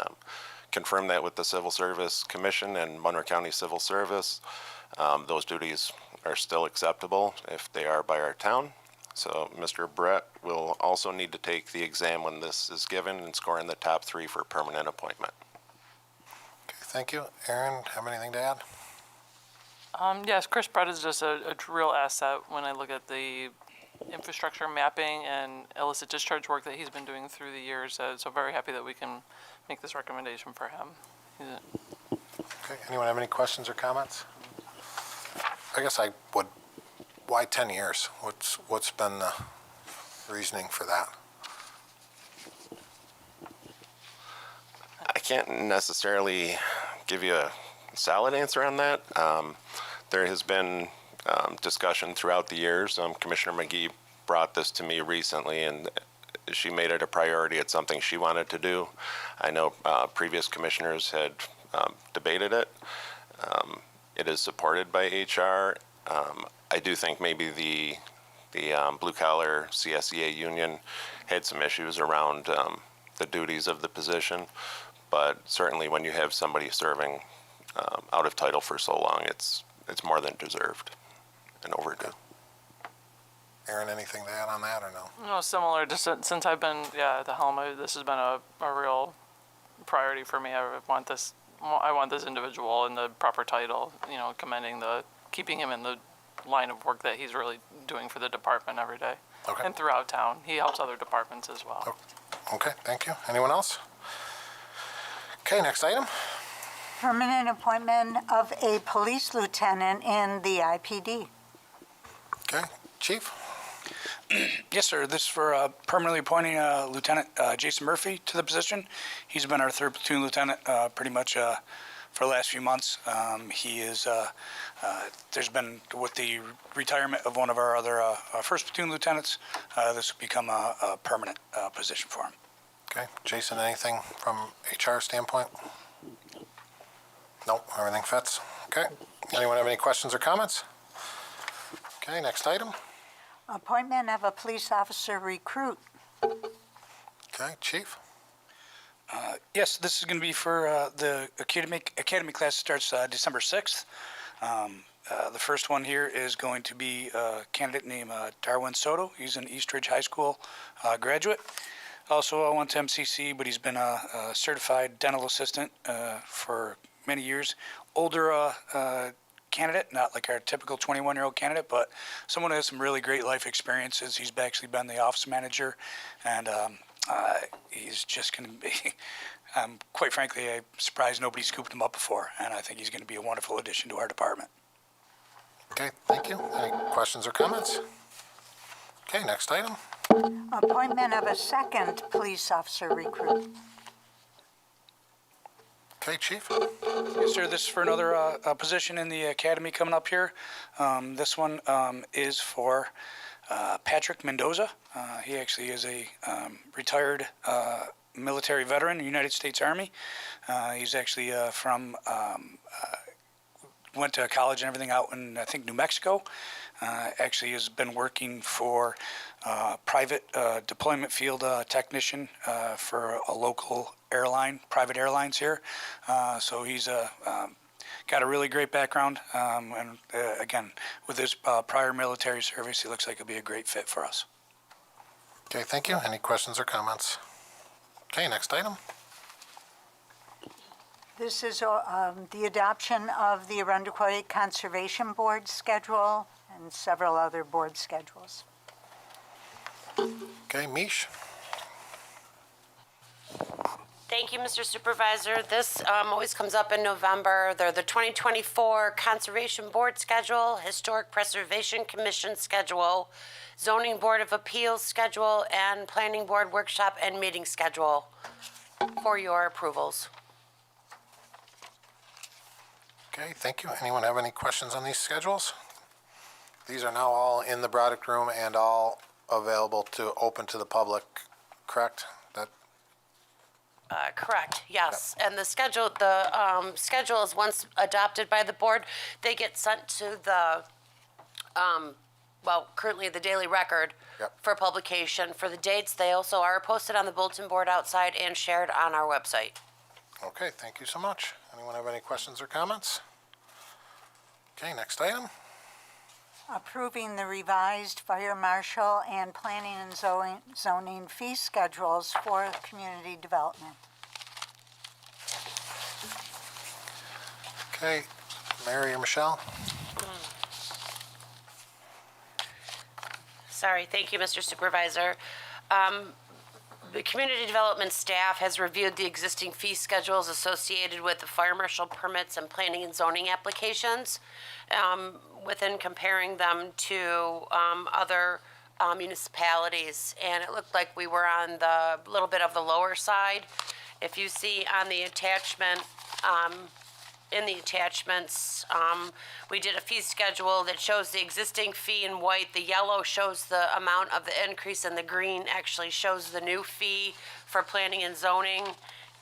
confirmed that with the Civil Service Commission and Monroe County Civil Service. Those duties are still acceptable if they are by our town. So Mr. Brett will also need to take the exam when this is given and score in the top 3 for permanent appointment. Okay, thank you. Aaron, have anything to add? Yes, Chris Brett is just a real asset when I look at the infrastructure mapping and illicit discharge work that he's been doing through the years. So very happy that we can make this recommendation for him. Okay, anyone have any questions or comments? I guess I would, why 10 years? What's been the reasoning for that? I can't necessarily give you a solid answer on that. There has been discussion throughout the years. Commissioner McGee brought this to me recently, and she made it a priority. It's something she wanted to do. I know previous commissioners had debated it. It is supported by HR. I do think maybe the blue collar CSEA union had some issues around the duties of the position, but certainly when you have somebody serving out of title for so long, it's more than deserved and overdue. Aaron, anything to add on that or no? No, similar. Just since I've been at the helm, this has been a real priority for me. I want this individual in the proper title. Keeping him in the line of work that he's really doing for the department every day. Okay. And throughout town. He helps other departments as well. Okay, thank you. Anyone else? Okay, next item. Permanent appointment of a police lieutenant in the IPD. Okay, Chief? Yes, sir. This is for permanently appointing Lieutenant Jason Murphy to the position. He's been our 3rd platoon lieutenant pretty much for the last few months. He is, there's been, with the retirement of one of our other 1st platoon lieutenants, this will become a permanent position for him. Okay, Jason, anything from HR standpoint? Nope, everything fits. Okay, anyone have any questions or comments? Okay, next item. Appointment of a police officer recruit. Okay, Chief? Yes, this is going to be for the academy class starts December 6th. The first one here is going to be a candidate named Darwin Soto. He's an Eastridge High School graduate. Also, I went to MCC, but he's been a certified dental assistant for many years. Older candidate, not like our typical 21-year-old candidate, but someone who has some really great life experiences. He's actually been the office manager, and he's just going to be, quite frankly, I'm surprised nobody scooped him up before, and I think he's going to be a wonderful addition to our department. Okay, thank you. Any questions or comments? Okay, next item. Appointment of a 2nd police officer recruit. Okay, Chief? Yes, sir. This is for another position in the academy coming up here. This one is for Patrick Mendoza. He actually is a retired military veteran, United States Army. He's actually went to college and everything out in, I think, New Mexico. Actually has been working for private deployment field technician for a local airline, private airlines here. So he's got a really great background. And again, with his prior military service, he looks like he'll be a great fit for us. Okay, thank you. Any questions or comments? Okay, next item. This is the adoption of the Arundecoyt Conservation Board schedule and several other board schedules. Okay, Mish? Thank you, Mr. Supervisor. This always comes up in November. They're the 2024 Conservation Board schedule, Historic Preservation Commission schedule, Zoning Board of Appeals schedule, and Planning Board workshop and meeting schedule for your approvals. Okay, thank you. Anyone have any questions on these schedules? These are now all in the product room and all available to, open to the public, correct? That, Correct, yes. And the schedule is once adopted by the board, they get sent to the, currently the Daily Record Yep. for publication. For the dates, they also are posted on the bulletin board outside and shared on our website. okay, thank you so much. Anyone have any questions or comments? Okay, next item. Approving the revised fire marshal and planning and zoning fee schedules for community development. Okay, Mary or Michelle? Sorry, thank you, Mr. Supervisor. The community development staff has reviewed the existing fee schedules associated with the fire marshal permits and planning and zoning applications, within comparing them to other municipalities. And it looked like we were on the little bit of the lower side. If you see on the attachment, in the attachments, we did a fee schedule that shows the existing fee in white. The yellow shows the amount of the increase, and the green actually shows the new fee for planning and zoning.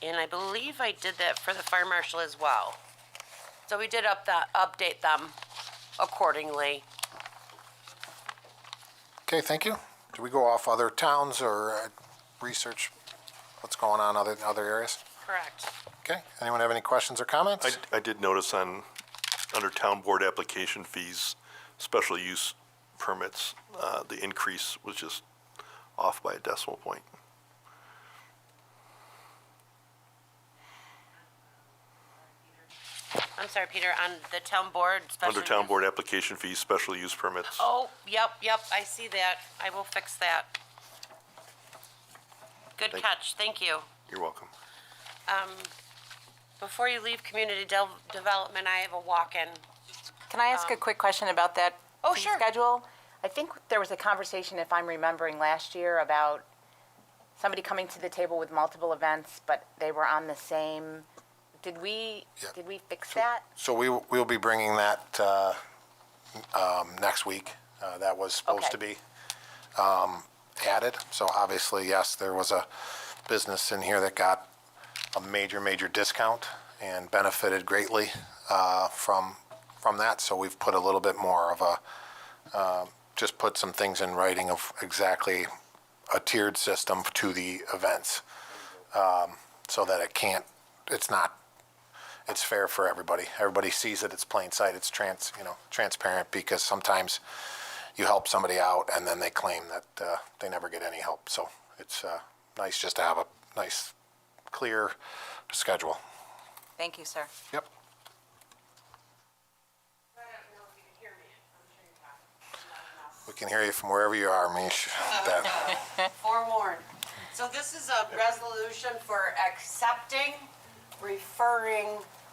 And I believe I did that for the fire marshal as well. So we did update them accordingly. Okay, thank you. Do we go off other towns or research what's going on in other areas? Correct. Okay, anyone have any questions or comments? I did notice under town board application fees, special use permits, the increase was just off by a decimal point. I'm sorry, Peter, on the town board special Under town use- board application fees, special use permits. Oh, yep, I see that. I will fix that. Good catch, thank you. You're welcome. Before you leave community development, I have a walk-in. Can I ask a quick question about that Oh, fee sure. schedule? I think there was a conversation, if I'm remembering last year, about somebody coming to the table with multiple events, but they were on the same. Did we fix that? So we'll be bringing that next week. That was supposed to be added. So obviously, yes, there was a business in here that got a major discount and benefited greatly from that. So we've put a little bit more of a, just put some things in writing of exactly a tiered system to the events, so that it's fair for everybody. Everybody sees it, it's plain sight, it's transparent, because sometimes you help somebody out and then they claim that they never get any help. So it's nice just to have a nice, clear schedule. Thank you, sir. Yep. We can hear you from wherever you are, Mish. Forewarned. So this is a resolution for accepting, referring,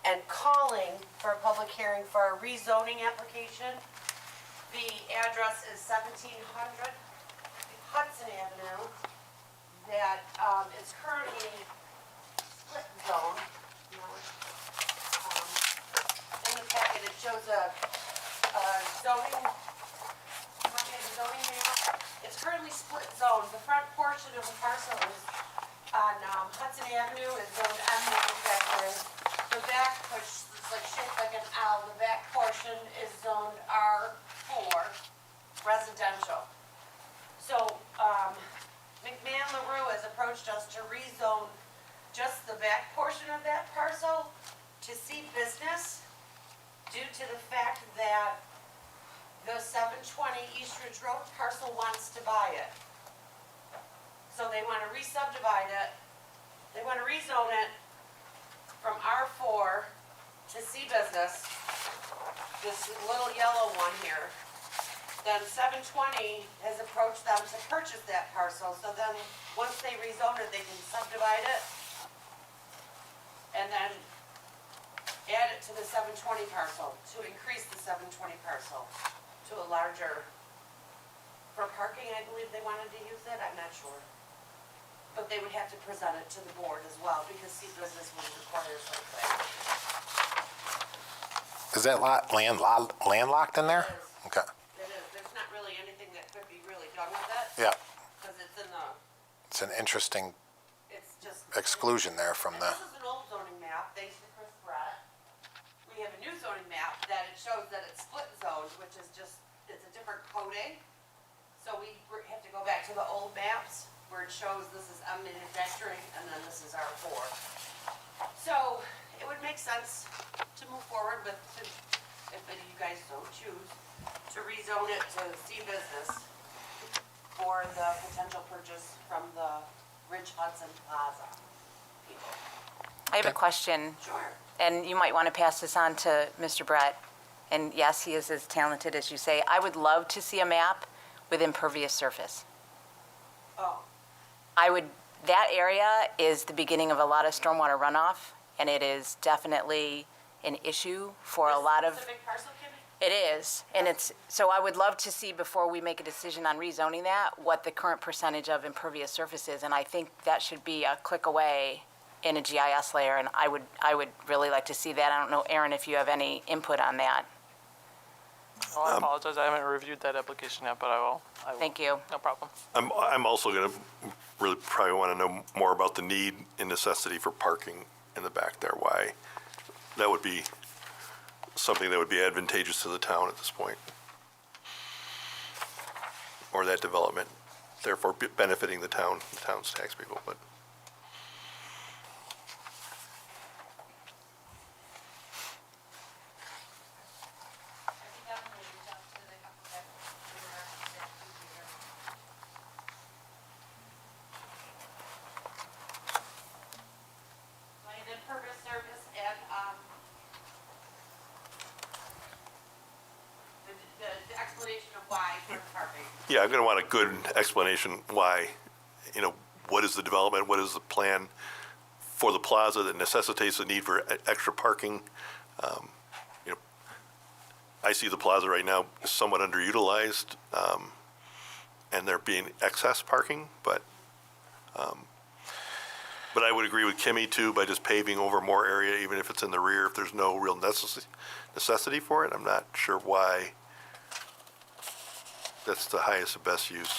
and calling for a public hearing for a rezoning application. The address is 1700 Hudson Avenue. That is currently split zone. In the packet, it shows a zoning map. It's currently split zone. The front portion of the parcel is on Hudson Avenue is zoned M manufacturing. The back, which is like shaped like an L, the back portion is zoned R4 residential. So McMahon LaRue has approached us to rezone just the back portion of that parcel to C business due to the fact that the 720 East Ridge Road parcel wants to buy it. So they want to re-subdivide it. They want to rezone it from R4 to C business, this little yellow one here. Then 720 has approached them to purchase that parcel. So then, once they rezone it, they can subdivide it and then add it to the 720 parcel to increase the 720 parcel to a larger, for parking, I believe they wanted to use it, I'm not sure. But they would have to present it to the board as well, because C business would require something. Is that lot landlocked in there? Okay. It is, there's not really anything that could be really done with it. Yeah, because it's in the, it's an interesting it's just. exclusion there from the, This is an old zoning map, thanks to Chris Brett. We have a new zoning map that it shows that it's split zoned, which is just, it's a different coding. So we have to go back to the old maps where it shows this is M manufacturing and then this is R4. So it would make sense to move forward with, if any of you guys so choose, to rezone it to C business for the potential purchase from the Ridge Hudson Plaza people. I have a question, Sure. and you might want to pass this on to Mr. Brett. And yes, he is as talented as you say. I would love to see a map with impervious surface. Oh, That area is the beginning of a lot of stormwater runoff, and it is definitely an issue for a lot of. this is a big parcel, Kimmy? It is, and so I would love to see before we make a decision on rezoning that, what the current percentage of impervious surface is, and I think that should be a click away in a GIS layer, and I would really like to see that. I don't know, Aaron, if you have any input on that. Oh, I apologize, I haven't reviewed that application yet, but I will. Thank you. No problem. I'm also going to really probably want to know more about the need and necessity for parking in the back there. Why that would be something that would be advantageous to the town at this point, or that development, therefore benefiting the town's tax people. But Like the impervious surface and, the explanation of why for parking. yeah, I'm going to want a good explanation why. What is the development? What is the plan for the plaza that necessitates the need for extra parking? I see the plaza right now somewhat underutilized, and there being excess parking, but I would agree with Kimmy too, by just paving over more area, even if it's in the rear, if there's no real necessity for it. I'm not sure why that's the highest and best use.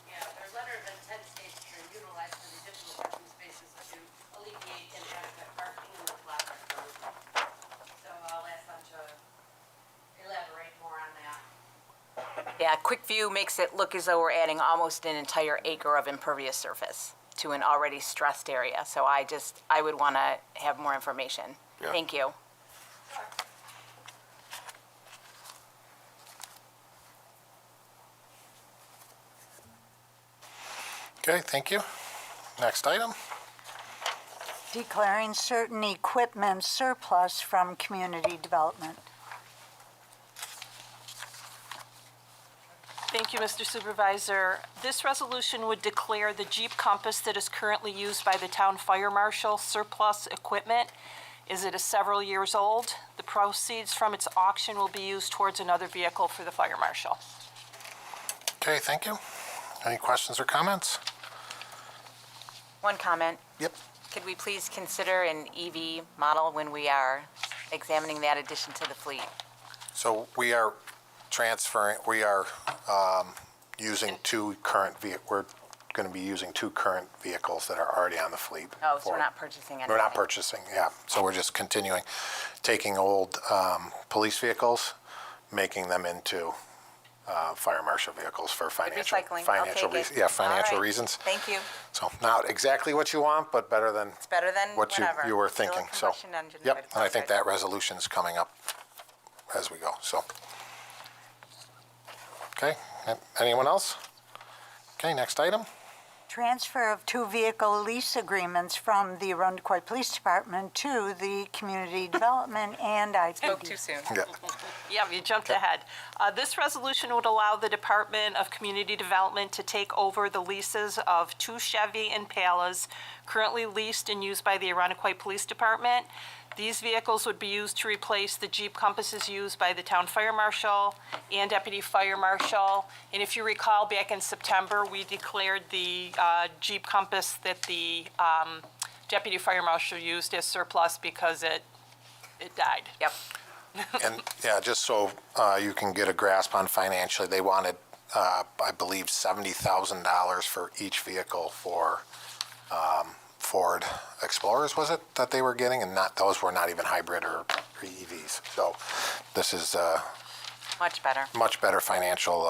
Yeah, there's letter of intent states to utilize for the additional parking spaces to alleviate inadequate parking in the plaza. So I'll ask them to elaborate more on that. Yeah, quick view makes it look as though we're adding almost an entire acre of impervious surface to an already stressed area. So I would want to have more information. Yeah. Thank you. okay, thank you. Next item. Declaring certain equipment surplus from community development. Thank you, Mr. Supervisor. This resolution would declare the Jeep Compass that is currently used by the town fire marshal surplus equipment. Is it is several years old? The proceeds from its auction will be used towards another vehicle for the fire marshal. Okay, thank you. Any questions or comments? One comment. Yep. Could we please consider an EV model when we are examining that addition to the fleet? So we are using we're going to be using two current vehicles that are already on the fleet. Oh, so we're not purchasing anything? We're not purchasing, yeah. So we're just continuing, taking old police vehicles, making them into fire marshal vehicles for financial Recycling. financial Okay, good. reasons. Yeah, financial All right. reasons. Thank you. So not exactly what you want, but better than It's better than what whatever. you were Still a thinking. So, combustion engine, yep. but it's And I all think good. that resolution is coming up as we go. So, okay. Anyone else? Okay. Next item. Transfer of two vehicle lease agreements from the Arundecoy Police Department to the Community Development and IPD. Spoke too soon. Yeah. Yeah, you jumped ahead. This resolution would allow the Department of Community Development to take over the leases of two Chevy Impalas currently leased and used by the Arundecoy Police Department. These vehicles would be used to replace the Jeep Compasses used by the town fire marshal and deputy fire marshal. And if you recall, back in September, we declared the Jeep Compass that the deputy fire marshal used as surplus because it died. Yep. And yeah, just so you can get a grasp on financially, they wanted I believe, $70,000 for each vehicle for Ford Explorers, was it, that they were getting? And those were not even hybrid or EVs. So this is Much better. much better financial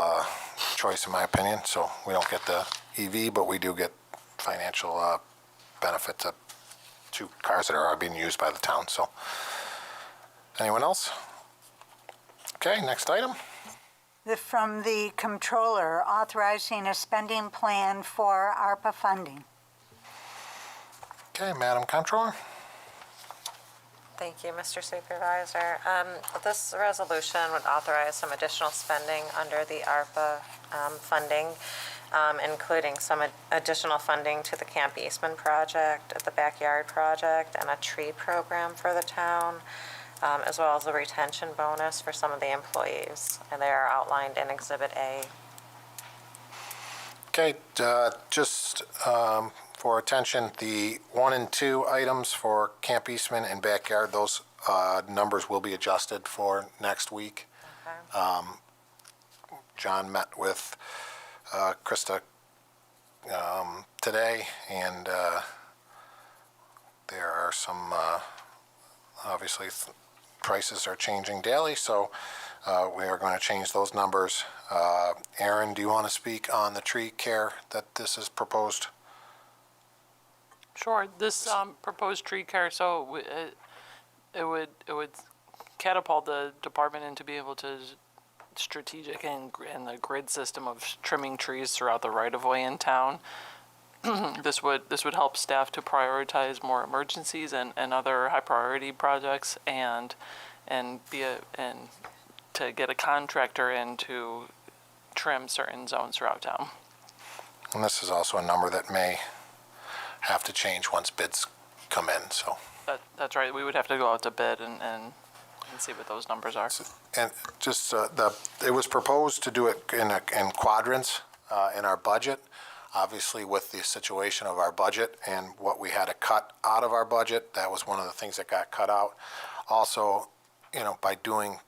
choice, in my opinion. So we don't get the EV, but we do get financial benefit to cars that are being used by the town. So, anyone else? Okay, next item. From the Comptroller, authorizing a spending plan for ARPA funding. Okay, Madam Comptroller. Thank you, Mr. Supervisor. This resolution would authorize some additional spending under the ARPA funding, including some additional funding to the Camp Eastman project, the backyard project, and a tree program for the town, as well as a retention bonus for some of the employees. And they are outlined in Exhibit A. Okay, just for attention, the 1 and 2 items for Camp Eastman and backyard, those numbers will be adjusted for next week. Okay. John met with Krista today, and there are some, obviously, prices are changing daily, so we are going to change those numbers. Aaron, do you want to speak on the tree care that this is proposed? Sure. This proposed tree care, so it would catapult the department into being able to strategic and the grid system of trimming trees throughout the right of way in town. This would help staff to prioritize more emergencies and other high priority projects and to get a contractor in to trim certain zones throughout town. And this is also a number that may have to change once bids come in, so. That's right. We would have to go out to bid and see what those numbers are. And just it was proposed to do it in quadrants in our budget. Obviously, with the situation of our budget and what we had to cut out of our budget, that was one of the things that got cut out. Also, by doing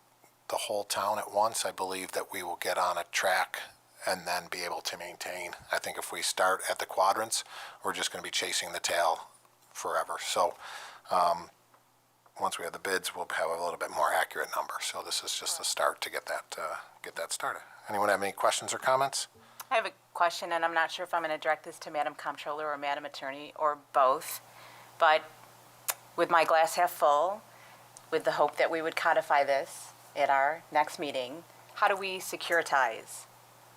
the whole town at once, I believe that we will get on a track and then be able to maintain. I think if we start at the quadrants, we're just going to be chasing the tail forever. So once we have the bids, we'll have a little bit more accurate number. So this is just a start to get that started. Anyone have any questions or comments? I have a question, and I'm not sure if I'm going to direct this to Madam Comptroller or Madam Attorney or both, but with my glass half full, with the hope that we would codify this at our next meeting, how do we securitize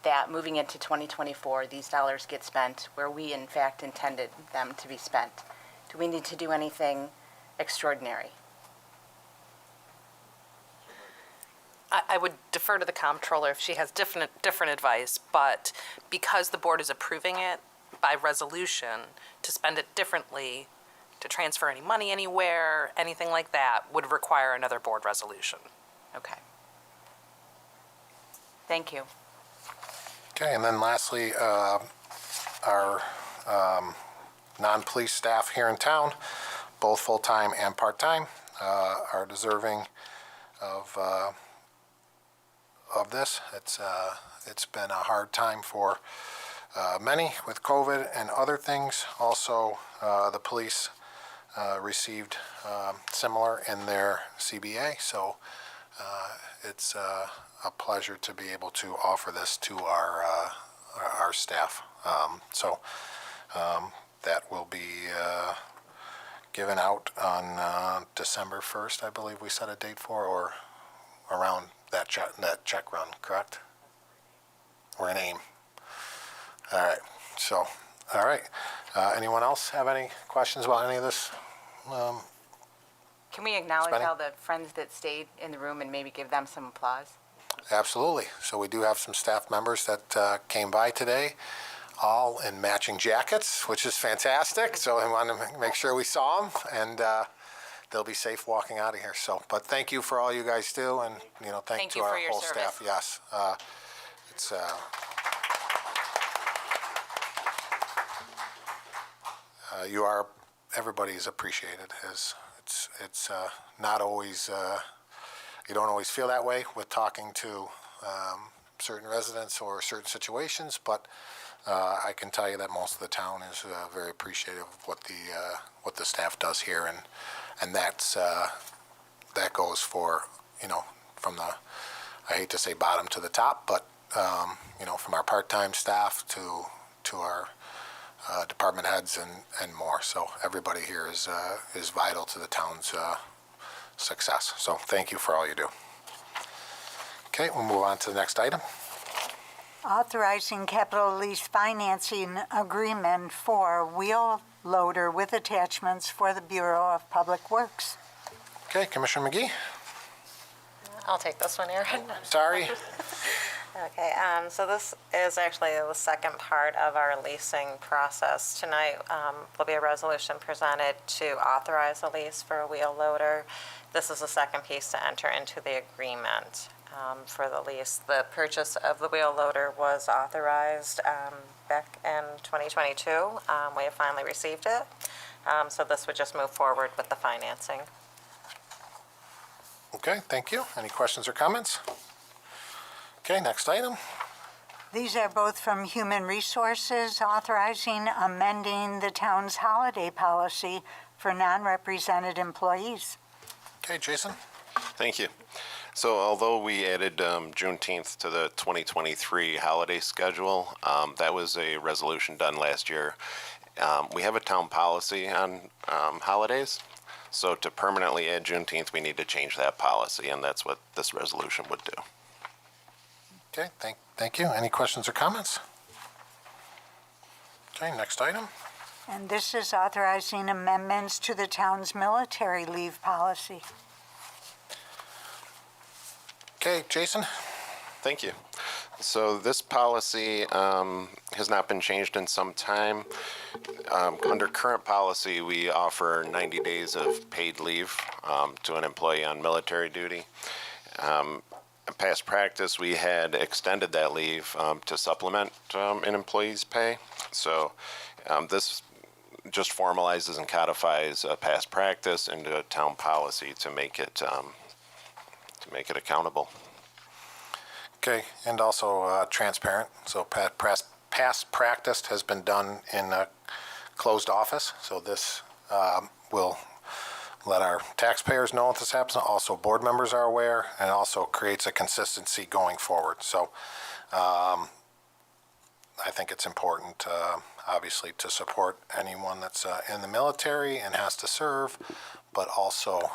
that moving into 2024, these dollars get spent where we in fact intended them to be spent? Do we need to do anything extraordinary? I would defer to the comptroller if she has different advice, but because the board is approving it by resolution to spend it differently, to transfer any money anywhere, anything like that, would require another board resolution. Okay. Thank you. Okay, and then lastly, our non-police staff here in town, both full-time and part-time, are deserving of this. It's been a hard time for many with COVID and other things. Also, the police received similar in their CBA, so it's a pleasure to be able to offer this to our staff. So that will be given out on December 1st, I believe we set a date for, or around that check run, correct? Or an aim. All right. So, all right. Anyone else have any questions about any of this? Can we acknowledge Spending? all the friends that stayed in the room and maybe give them some applause? Absolutely. So we do have some staff members that came by today, all in matching jackets, which is fantastic. So I want to make sure we saw them, and they'll be safe walking out of here. So, but thank you for all you guys do, and thank Thank to you our for your whole service. staff. Yes, it's. You are, everybody is appreciated. It's not always, you don't always feel that way with talking to certain residents or certain situations, but I can tell you that most of the town is very appreciative of what the staff does here, and that goes for, from the, I hate to say bottom to the top, but from our part-time staff to our department heads and more. So everybody here is vital to the town's success. So thank you for all you do. Okay, we'll move on to the next item. Authorizing capital lease financing agreement for wheel loader with attachments for the Bureau of Public Works. Okay, Commissioner McGee? I'll take this one, Aaron. Sorry. Okay, so this is actually the second part of our leasing process. Tonight will be a resolution presented to authorize a lease for a wheel loader. This is the second piece to enter into the agreement for the lease. The purchase of the wheel loader was authorized back in 2022. We have finally received it. So this would just move forward with the financing. Okay, thank you. Any questions or comments? Okay, next item. These are both from Human Resources, authorizing amending the town's holiday policy for non-represented employees. Okay, Jason? Thank you. So although we added Juneteenth to the 2023 holiday schedule, that was a resolution done last year. We have a town policy on holidays. So to permanently add Juneteenth, we need to change that policy, and that's what this resolution would do. Okay, thank you. Any questions or comments? Okay, next item. And this is authorizing amendments to the town's military leave policy. Okay, Jason? Thank you. So this policy has not been changed in some time. Under current policy, we offer 90 days of paid leave to an employee on military duty. In past practice, we had extended that leave to supplement an employee's pay. So this just formalizes and codifies a past practice into a town policy to make it accountable. Okay, and also transparent. So past practice has been done in a closed office. So this will let our taxpayers know what this happens. Also, board members are aware, and also creates a consistency going forward. So I think it's important, obviously, to support anyone that's in the military and has to serve, but also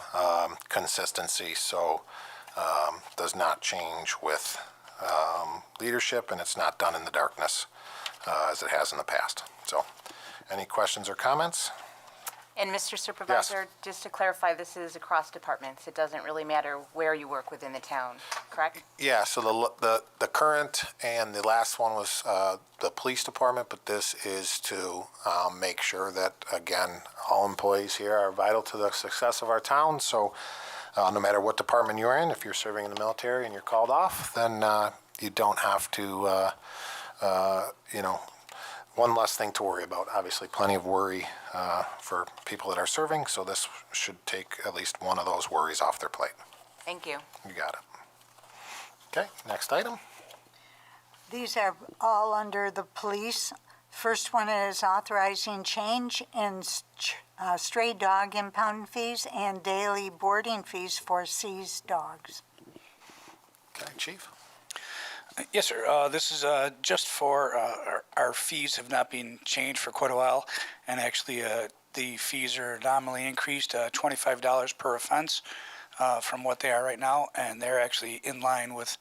consistency. So does not change with leadership, and it's not done in the darkness as it has in the past. So any questions or comments? And Mr. Supervisor, just to clarify, this is across departments. It doesn't really matter where you work within the town, correct? Yeah, so the current and the last one was the police department, but this is to make sure that, again, all employees here are vital to the success of our town. So no matter what department you're in, if you're serving in the military and you're called off, then you don't have to, one less thing to worry about. Obviously, plenty of worry for people that are serving, so this should take at least one of those worries off their plate. Thank you. You got it. Okay, next item. These are all under the police. First one is authorizing change in stray dog impound fees and daily boarding fees for seized dogs. Okay, Chief? Yes, sir. This is just for our fees have not been changed for quite a while, and actually the fees are nominally increased $25 per offense from what they are right now, and they're actually in line with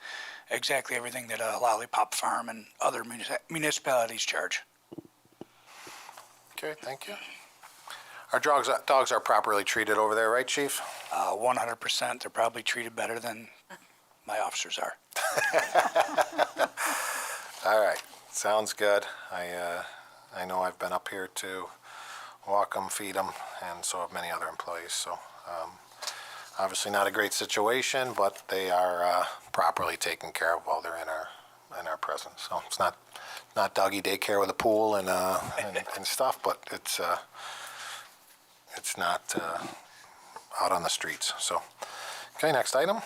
exactly everything that Lollipop Farm and other municipalities charge. Okay, thank you. Our dogs are properly treated over there, right, Chief? 100%. They're probably treated better than my officers are. All right, sounds good. I know I've been up here to walk them, feed them, and so have many other employees. So obviously not a great situation, but they are properly taken care of while they're in our presence. So it's not doggy daycare with a pool and stuff, but it's not out on the streets. So okay, next item.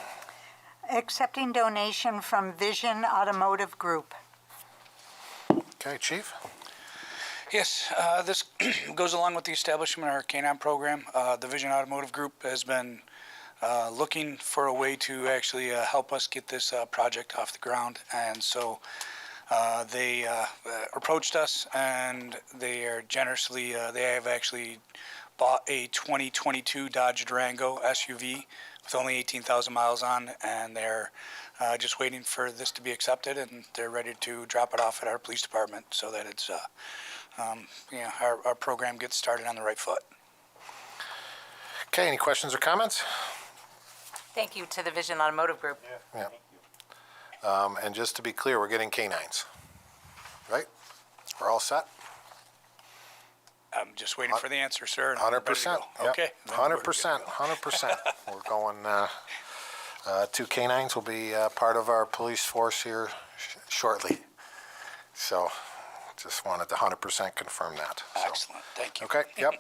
Accepting donation from Vision Automotive Group. Okay, Chief? Yes, this goes along with the establishment of our K-9 program. The Vision Automotive Group has been looking for a way to actually help us get this project off the ground. And so they approached us, and they are generously, they have actually bought a 2022 Dodge Durango SUV with only 18,000 miles on, and they're just waiting for this to be accepted, and they're ready to drop it off at our police department so that it's, our program gets started on the right foot. Okay, any questions or comments? Thank you to the Vision Automotive Group. Yeah. And just to be clear, we're getting canines, right? We're all set? I'm just waiting for the answer, sir. and I'm 100%. ready to go. Okay. 100%, 100%. We're going, two canines will be part of our police force here shortly. So just wanted to 100% confirm that. So. Excellent, thank you. Okay, yep.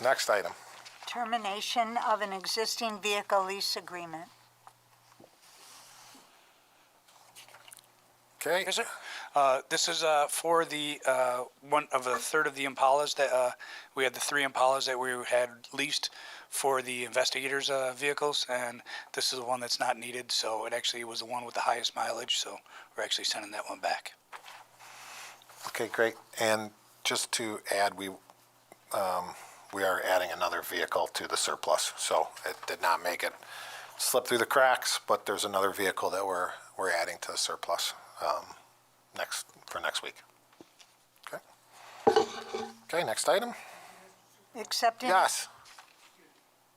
Next item. Termination of an existing vehicle lease agreement. Okay. Yes, sir. This is for the one of a third of the Impalas that we had the 3 Impalas that we had leased for the investigators' vehicles, and this is the one that's not needed. So it actually was the one with the highest mileage. So we're actually sending that one back. Okay, great. And just to add, we are adding another vehicle to the surplus. So it did not make it slip through the cracks, but there's another vehicle that we're adding to the surplus next week. Okay. Okay, next item. Accepting. Yes.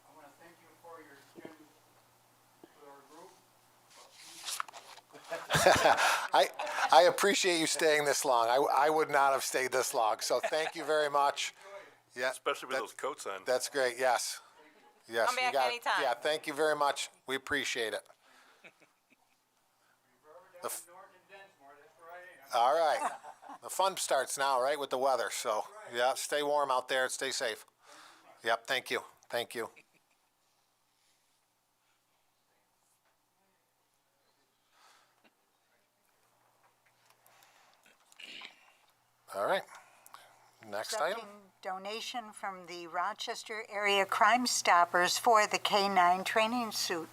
I want to thank you for your I appreciate you staying this long. I would not have stayed this long, so thank you very much. Yeah, Especially with those coats on. that's great. Yes. Yes. Come you back got it. anytime. Yeah, thank you very much. We appreciate it. All right. The fun starts now, right, with the weather. So, yeah, stay warm out there. Stay safe. Yep, thank you. Thank you. All right. Next item. Accepting donation from the Rochester Area Crime Stoppers for the K-9 training suit.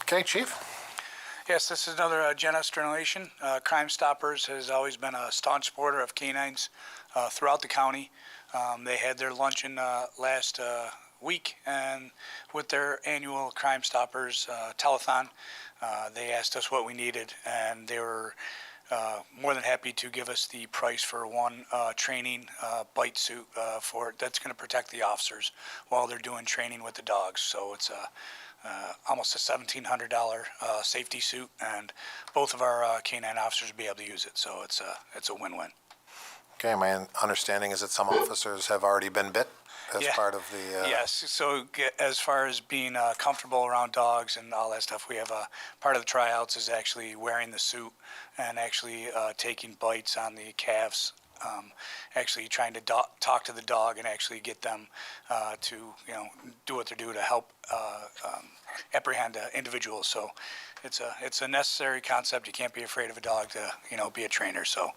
Okay, Chief. Yes, this is another generous donation. Crime Stoppers has always been a staunch supporter of canines throughout the county. They had their luncheon last week, and with their annual Crime Stoppers telethon, they asked us what we needed, and they were more than happy to give us the price for one training bite suit for that's going to protect the officers while they're doing training with the dogs. So it's almost a $1,700 safety suit, and both of our canine officers will be able to use it. So it's a win-win. Okay, my understanding is that some officers have already been bit as part of the... Yes, so as far as being comfortable around dogs and all that stuff, we have part of the tryouts is actually wearing the suit and actually taking bites on the calves, actually trying to talk to the dog and actually get them to, do what they do to help apprehend individuals. So it's a necessary concept. You can't be afraid of a dog to, be a trainer. So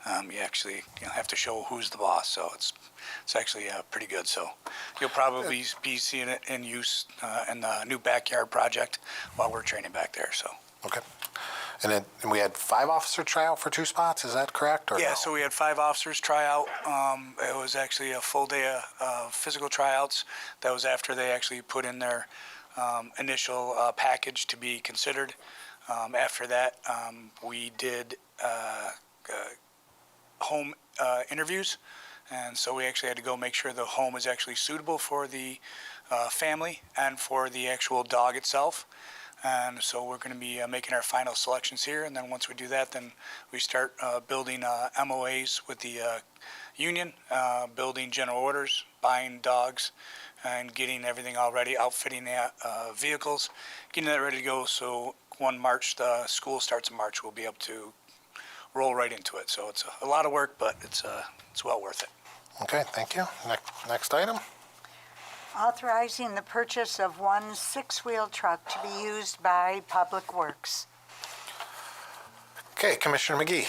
you actually have to show who's the boss. So it's actually pretty good. So you'll probably be seeing it in use in the new backyard project while we're training back there. So. Okay. And we had 5 officer tryout for 2 spots, is that correct? Or Yeah, no? so we had 5 officers try out. It was actually a full day of physical tryouts. That was after they actually put in their initial package to be considered. After that, we did home interviews. And so we actually had to go make sure the home is actually suitable for the family and for the actual dog itself. And so we're going to be making our final selections here. And then once we do that, then we start building MOAs with the union, building general orders, buying dogs, and getting everything all ready, outfitting the vehicles, getting that ready to go. So when the school starts in March, we'll be able to roll right into it. So it's a lot of work, but it's well worth it. Okay, thank you. Next item. Authorizing the purchase of one six-wheel truck to be used by Public Works. Okay, Commissioner McGee.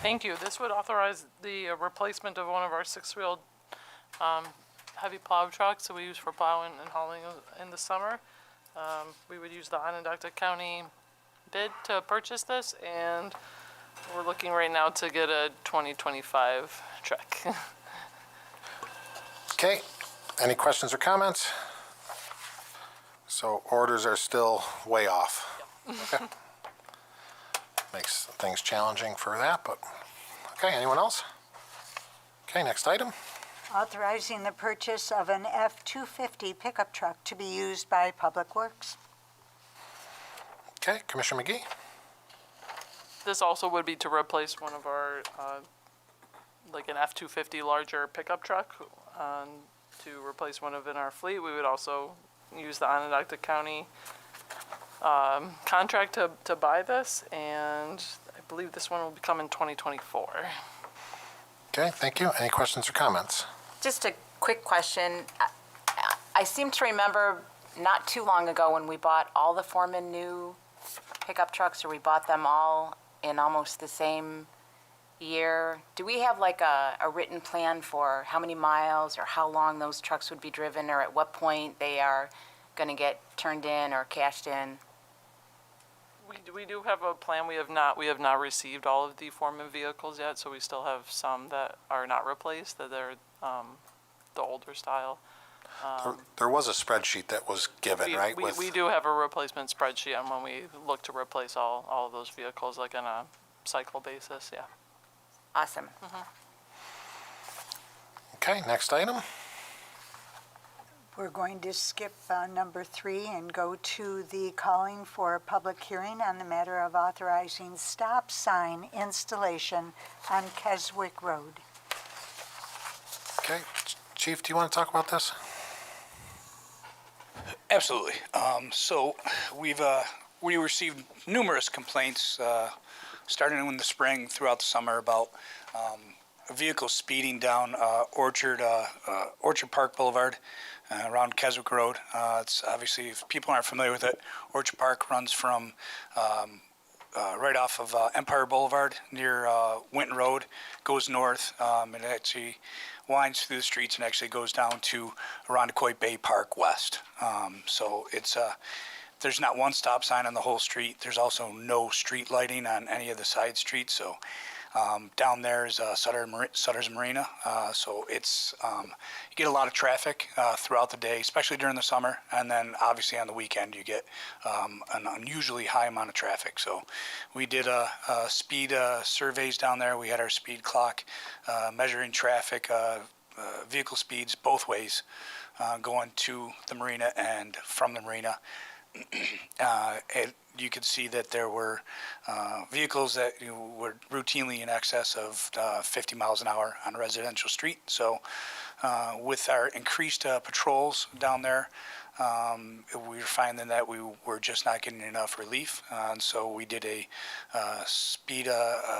Thank you. This would authorize the replacement of one of our six-wheeled heavy plow trucks that we use for plowing and hauling in the summer. We would use the Onondaga County bid to purchase this, and we're looking right now to get a 2025 truck. Okay, any questions or comments? So orders are still way off. Okay. Makes things challenging for that, but, okay, anyone else? Okay, next item. Authorizing the purchase of an F-250 pickup truck to be used by Public Works. Okay, Commissioner McGee. This also would be to replace one of our, like an F-250 larger pickup truck, to replace one of in our fleet. We would also use the Onondaga County contract to buy this, and I believe this one will come in 2024. Okay, thank you. Any questions or comments? Just a quick question. I seem to remember not too long ago when we bought all the Foreman new pickup trucks, or we bought them all in almost the same year. Do we have like a written plan for how many miles or how long those trucks would be driven, or at what point they are going to get turned in or cashed in? We do have a plan. We have not received all of the Foreman vehicles yet, so we still have some that are not replaced, that they're the older style. There was a spreadsheet that was given, right? We do have a replacement spreadsheet on when we look to replace all of those vehicles, like on a cycle basis, yeah. Awesome. Okay, next item. We're going to skip number 3 and go to the calling for a public hearing on the matter of authorizing stop sign installation on Keswick Road. Okay, Chief, do you want to talk about this? Absolutely. So we received numerous complaints starting in the spring throughout the summer about vehicles speeding down Orchard Park Boulevard around Keswick Road. It's obviously, if people aren't familiar with it, Orchard Park runs from right off of Empire Boulevard near Winton Road, goes north, and it actually winds through the streets and actually goes down to Arundecoit Bay Park West. So it's there's not one stop sign on the whole street. There's also no street lighting on any of the side streets. So down there is Sutter's Marina. So it's you get a lot of traffic throughout the day, especially during the summer, and then obviously on the weekend you get an unusually high amount of traffic. So we did speed surveys down there. We had our speed clock measuring traffic, vehicle speeds both ways, going to the marina and from the marina. You could see that there were vehicles that were routinely in excess of 50 miles an hour on a residential street. So with our increased patrols down there, we were finding that we were just not getting enough relief. And so we did a speed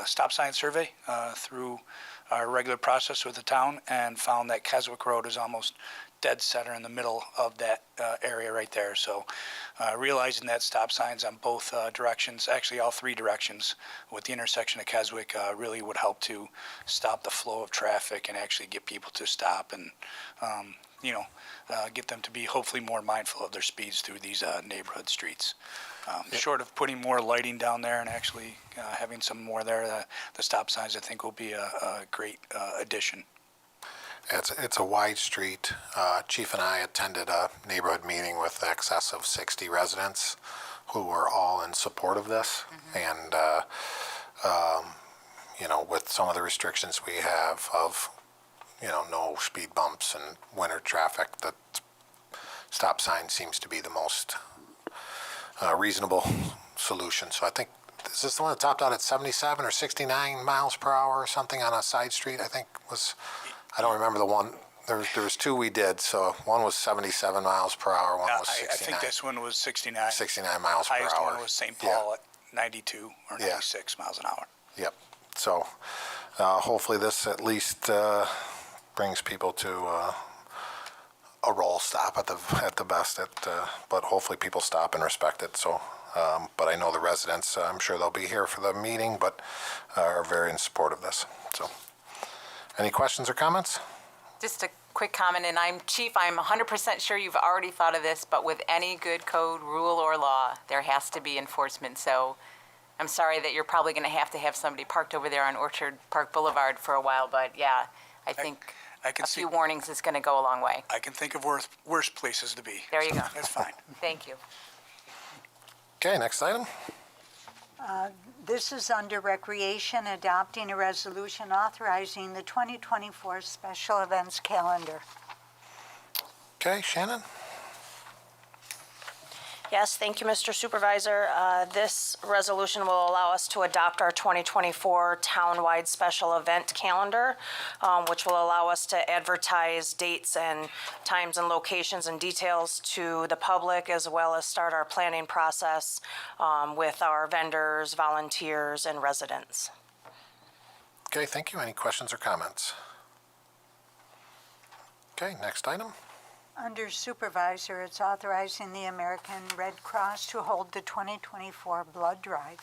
stop sign survey through our regular process with the town, and found that Keswick Road is almost dead center in the middle of that area right there. So realizing that stop signs on both directions, actually all 3 directions with the intersection of Keswick, really would help to stop the flow of traffic and actually get people to stop and get them to be hopefully more mindful of their speeds through these neighborhood streets. Short of putting more lighting down there and actually having some more there, the stop signs I think will be a great addition. It's a wide street. Chief and I attended a neighborhood meeting with excess of 60 residents who were all in support of this. And, with some of the restrictions we have of, no speed bumps and winter traffic, the stop sign seems to be the most reasonable solution. So I think, is this the one that topped out at 77 or 69 miles per hour or something on a side street, I think was... I don't remember the one. There was 2 we did. So one was 77 miles per hour. One was 69. I think this one was 69. 69 miles per hour. Highest one was St. Paul at 92 or 96 miles an hour. Yep. So hopefully this at least brings people to a roll stop at the best, but hopefully people stop and respect it. So, but I know the residents, I'm sure they'll be here for the meeting, but are very in support of this. So, any questions or comments? Just a quick comment, and Chief, I'm 100% sure you've already thought of this, but with any good code, rule, or law, there has to be enforcement. So I'm sorry that you're probably going to have somebody parked over there on Orchard Park Boulevard for a while, but yeah, I think I can a see, few warnings is going to go a long way. I can think of worse places to be. There you go. That's fine. Thank you. Okay, next item. This is under Recreation, adopting a resolution authorizing the 2024 special events calendar. Okay, Shannon? Yes, thank you, Mr. Supervisor. This resolution will allow us to adopt our 2024 townwide special event calendar, which will allow us to advertise dates and times and locations and details to the public, as well as start our planning process with our vendors, volunteers, and residents. Okay, thank you. Any questions or comments? Okay, next item. Under Supervisor, it's authorizing the American Red Cross to hold the 2024 blood drive.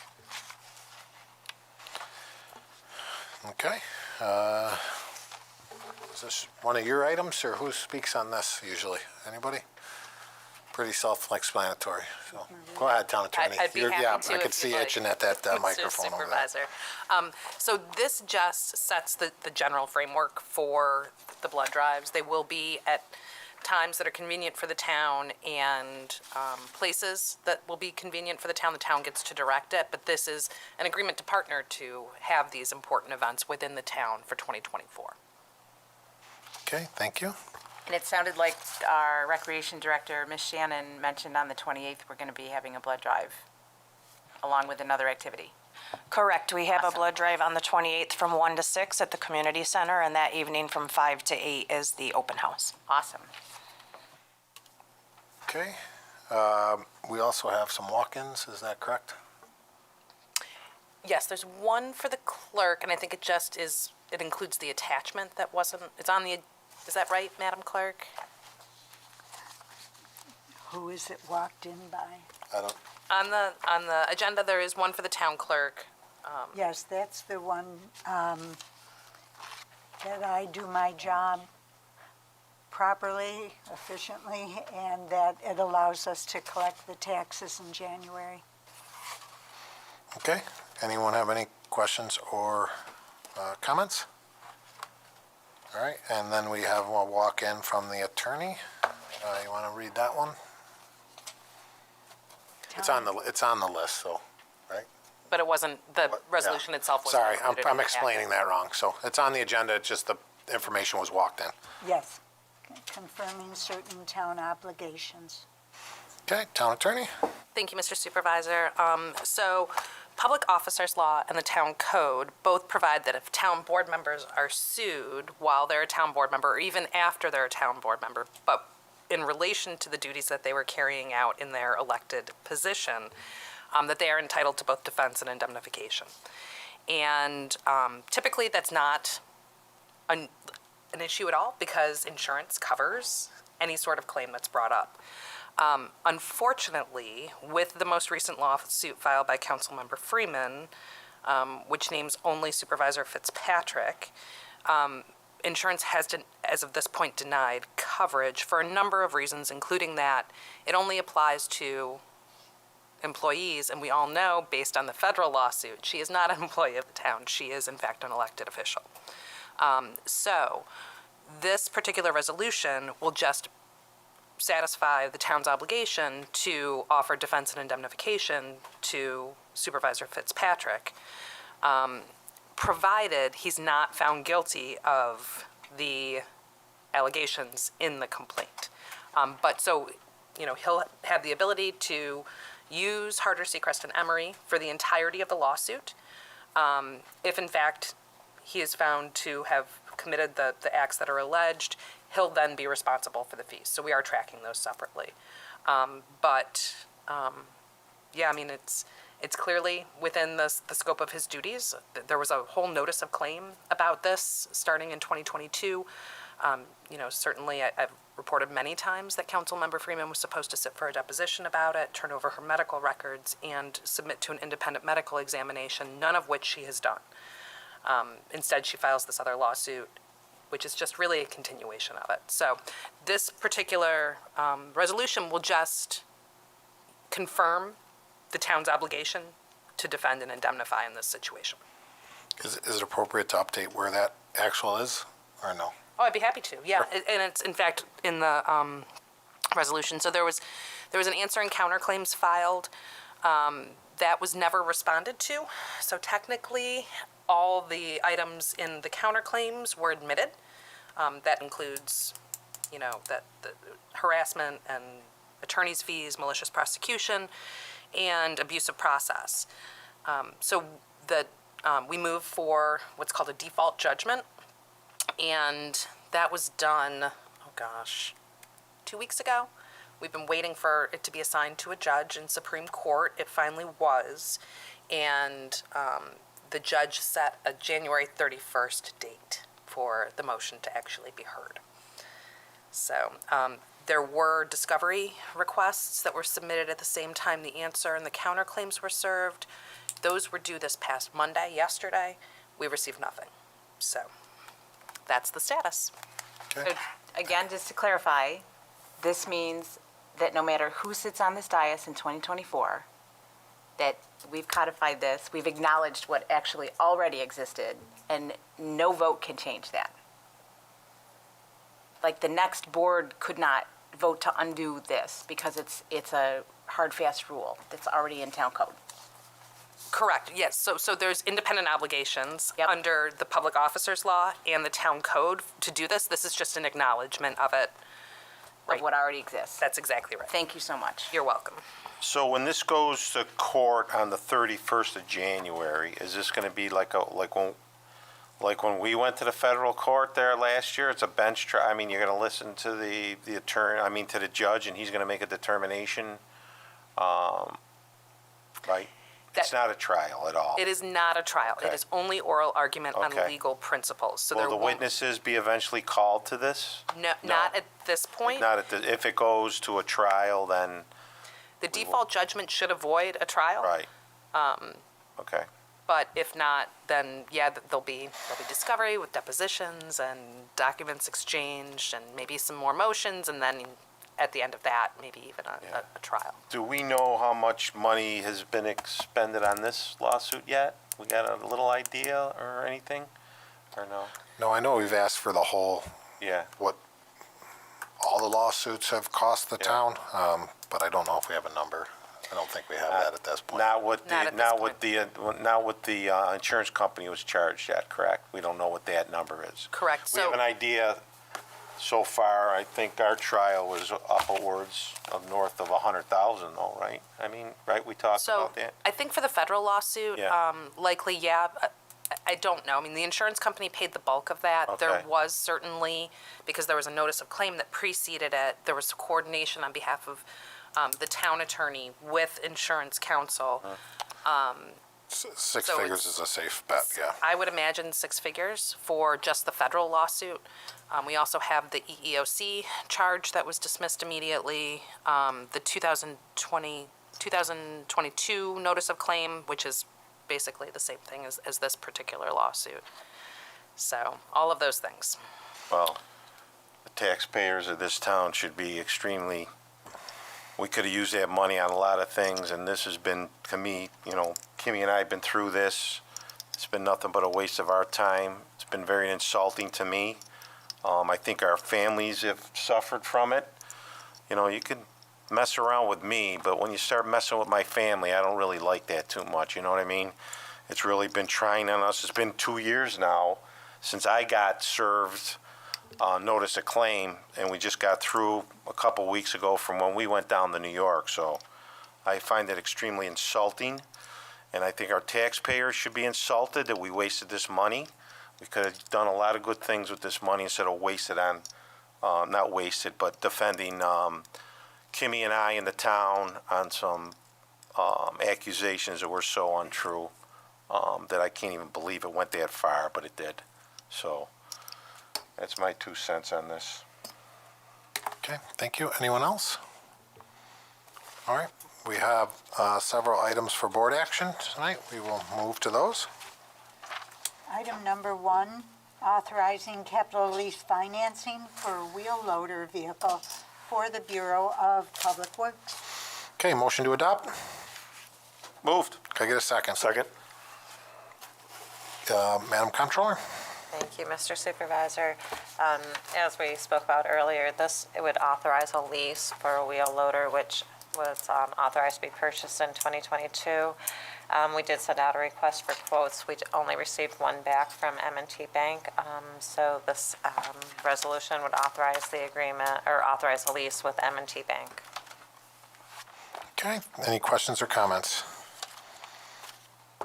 Okay. Is this one of your items, or who speaks on this usually? Anybody? Pretty self-explanatory. So, go ahead, Town Attorney. I'd be happy Yeah, to I if could see you'd you like. itching at that Mr. microphone over there. Supervisor. So this just sets the general framework for the blood drives. They will be at times that are convenient for the town and places that will be convenient for the town. The town gets to direct it, but this is an agreement to partner to have these important events within the town for 2024. Okay, thank you. And it sounded like our Recreation Director, Ms. Shannon, mentioned on the 28th, we're going to be having a blood drive along with another activity. Correct. We have Awesome. a blood drive on the 28th from 1 to 6 at the community center, and that evening from 5 to 8 is the open house. Awesome. Okay. We also have some walk-ins, is that correct? Yes, there's one for the clerk, and I think it includes the attachment that it's on the, is that right, Madam Clerk? Who is it walked in by? I don't, On the agenda, there is one for the town clerk. Yes, that's the one that I do my job properly, efficiently, and that it allows us to collect the taxes in January. okay. Anyone have any questions or comments? All right, and then we have a walk-in from the attorney. You want to read that one? It's on the list, so, right? But it wasn't, the Yeah. resolution itself wasn't Sorry, included in I'm the explaining that wrong. So it's on the agenda, it's just the information was walked in. Yes, confirming certain town obligations. Okay, Town Attorney? Thank you, Mr. Supervisor. So, Public Officers Law and the Town Code both provide that if town board members are sued while they're a town board member, or even after they're a town board member, but in relation to the duties that they were carrying out in their elected position, that they are entitled to both defense and indemnification. And typically, that's not an issue at all because insurance covers any sort of claim that's brought up. Unfortunately, with the most recent lawsuit filed by Councilmember Freeman, which names only Supervisor Fitzpatrick, insurance has, as of this point, denied coverage for a number of reasons, including that it only applies to employees, and we all know, based on the federal lawsuit, she is not an employee of the town. She is, in fact, an elected official. So this particular resolution will just satisfy the town's obligation to offer defense and indemnification to Supervisor Fitzpatrick, provided he's not found guilty of the allegations in the complaint. But so, he'll have the ability to use Harder, Seacrest, and Emery for the entirety of the lawsuit. If in fact he is found to have committed the acts that are alleged, he'll then be responsible for the fees. So we are tracking those separately. It's clearly within the scope of his duties. There was a whole notice of claim about this starting in 2022. Certainly I've reported many times that Councilmember Freeman was supposed to sit for a deposition about it, turn over her medical records, and submit to an independent medical examination, none of which she has done. Instead, she files this other lawsuit, which is just really a continuation of it. So this particular resolution will just confirm the town's obligation to defend and indemnify in this situation. Is it appropriate to update where that actual is, or no? Oh, I'd be happy to, yeah. And it's, in fact, in the resolution. So there was an answer and counterclaims filed. That was never responded to. So technically, all the items in the counterclaims were admitted. That includes, that the harassment and attorney's fees, malicious prosecution, and abusive process. So we move for what's called a default judgment. And that was done, 2 weeks ago. We've been waiting for it to be assigned to a judge in Supreme Court. It finally was. And the judge set a January 31st date for the motion to actually be heard. So there were discovery requests that were submitted at the same time the answer and the counterclaims were served. Those were due this past Monday, yesterday. We received nothing. So that's the status. Okay. So, again, just to clarify, this means that no matter who sits on this dais in 2024, that we've codified this, we've acknowledged what actually already existed, and no vote can change that. Like, the next board could not vote to undo this because it's a hard, fast rule that's already in town code. Correct, yes. So there's independent obligations Yep. under the Public Officers Law and the Town Code to do this. This is just an acknowledgement of it. Of what already exists. That's exactly right. Thank you so much. You're welcome. So when this goes to court on the 31st of January, is this going to be like when we went to the federal court there last year? It's a bench trial. I mean, you're going to listen to the attorney, to the judge, and he's going to make a determination, right? It's not a trial at all. It is not a trial. Okay. It is only oral argument on Okay. legal principles. So Will there the won't- witnesses be eventually called to this? No, not at this point. Not if it goes to a trial, then, The default judgment should avoid a trial. right. Okay. But if not, then yeah, there'll be discovery with depositions and documents exchanged and maybe some more motions, and then at the end of that, maybe even a trial. Do we know how much money has been expended on this lawsuit yet? We got a little idea or anything, or no? No, I know we've asked for the whole, Yeah. what all the lawsuits have cost the Yeah. town, but I don't know if we have a number. I don't think we have that at this point. Not what Not the insurance company was charged at, correct? We don't know what that number is. Correct. We have So an idea so far. I think our trial was upwards of north of 100,000 though, right? I mean, right, we talked So about that? I think for the federal lawsuit, Yeah. likely, yeah. I don't know. I mean, the insurance company paid the bulk of that. There Okay. was certainly, because there was a notice of claim that preceded it, there was coordination on behalf of the town attorney with insurance counsel. Six So figures it's- is a safe bet, yeah. I would imagine 6 figures for just the federal lawsuit. We also have the EEOC charge that was dismissed immediately, the 2022 notice of claim, which is basically the same thing as this particular lawsuit. So, all of those things. Well, the taxpayers of this town should be we could have used that money on a lot of things, and this has been, to me, Kimmy and I have been through this. It's been nothing but a waste of our time. It's been very insulting to me. I think our families have suffered from it. You could mess around with me, but when you start messing with my family, I don't really like that too much, you know what I mean? It's really been trying on us. It's been 2 years now since I got served notice of claim, and we just got through a couple weeks ago from when we went down to New York. So I find it extremely insulting, and I think our taxpayers should be insulted that we wasted this money. We could have done a lot of good things with this money instead of wasted on, not wasted, but defending Kimmy and I in the town on some accusations that were so untrue that I can't even believe it went that far, but it did. So That's my 2 cents on this. Okay, thank you. Anyone else? All right, we have several items for board action tonight. We will move to those. Item number 1, authorizing capital lease financing for a wheel loader vehicle for the Bureau of Public Works. Okay, motion to adopt. Moved. Can I get a second? Second. Madam Comptroller? Thank you, Mr. Supervisor. As we spoke about earlier, it would authorize a lease for a wheel loader, which was authorized to be purchased in 2022. We did send out a request for quotes. We only received one back from M&T Bank. So this resolution would authorize the agreement, or authorize a lease with M&T Bank. Okay, any questions or comments?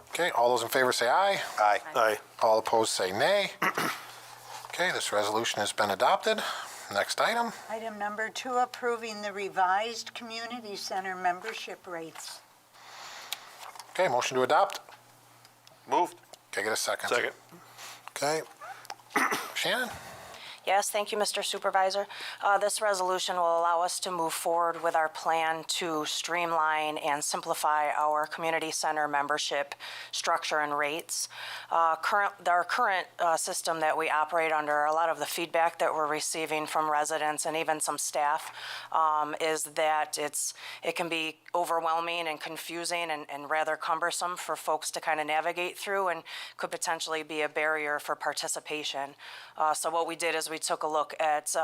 Okay, all those in favor say aye. Aye. Aye. All opposed say nay. Okay, this resolution has been adopted. Next item. Item number 2, approving the revised community center membership rates. Okay, motion to adopt. Moved. Can I get a second? Second. Okay. Shannon? Yes, thank you, Mr. Supervisor. This resolution will allow us to move forward with our plan to streamline and simplify our community center membership structure and rates. Our current system that we operate under, a lot of the feedback that we're receiving from residents and even some staff is that it can be overwhelming and confusing and rather cumbersome for folks to kind of navigate through and could potentially be a barrier for participation. So what we did is we took a look at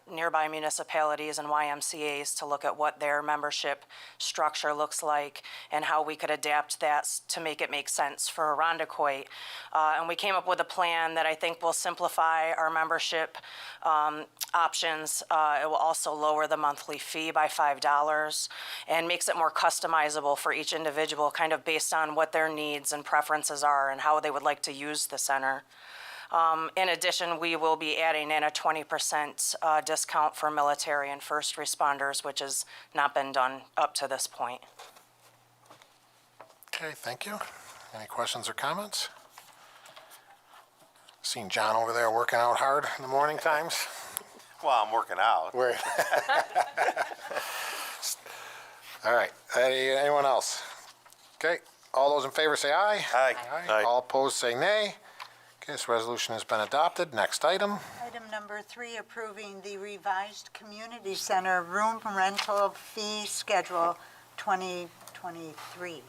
nearby municipalities and YMCAs to look at what their membership structure looks like and how we could adapt that to make it make sense for Arundecoit. And we came up with a plan that I think will simplify our membership options. It will also lower the monthly fee by $5 and makes it more customizable for each individual, kind of based on what their needs and preferences are and how they would like to use the center. In addition, we will be adding in a 20% discount for military and first responders, which has not been done up to this point. Okay, thank you. Any questions or comments? Seen John over there working out hard in the morning times. Well, I'm working out. All right, anyone else? Okay, all those in favor say aye. Aye. Aye. All opposed say nay. Okay, this resolution has been adopted. Next item. Item number 3, approving the revised community center room rental fee schedule 2023.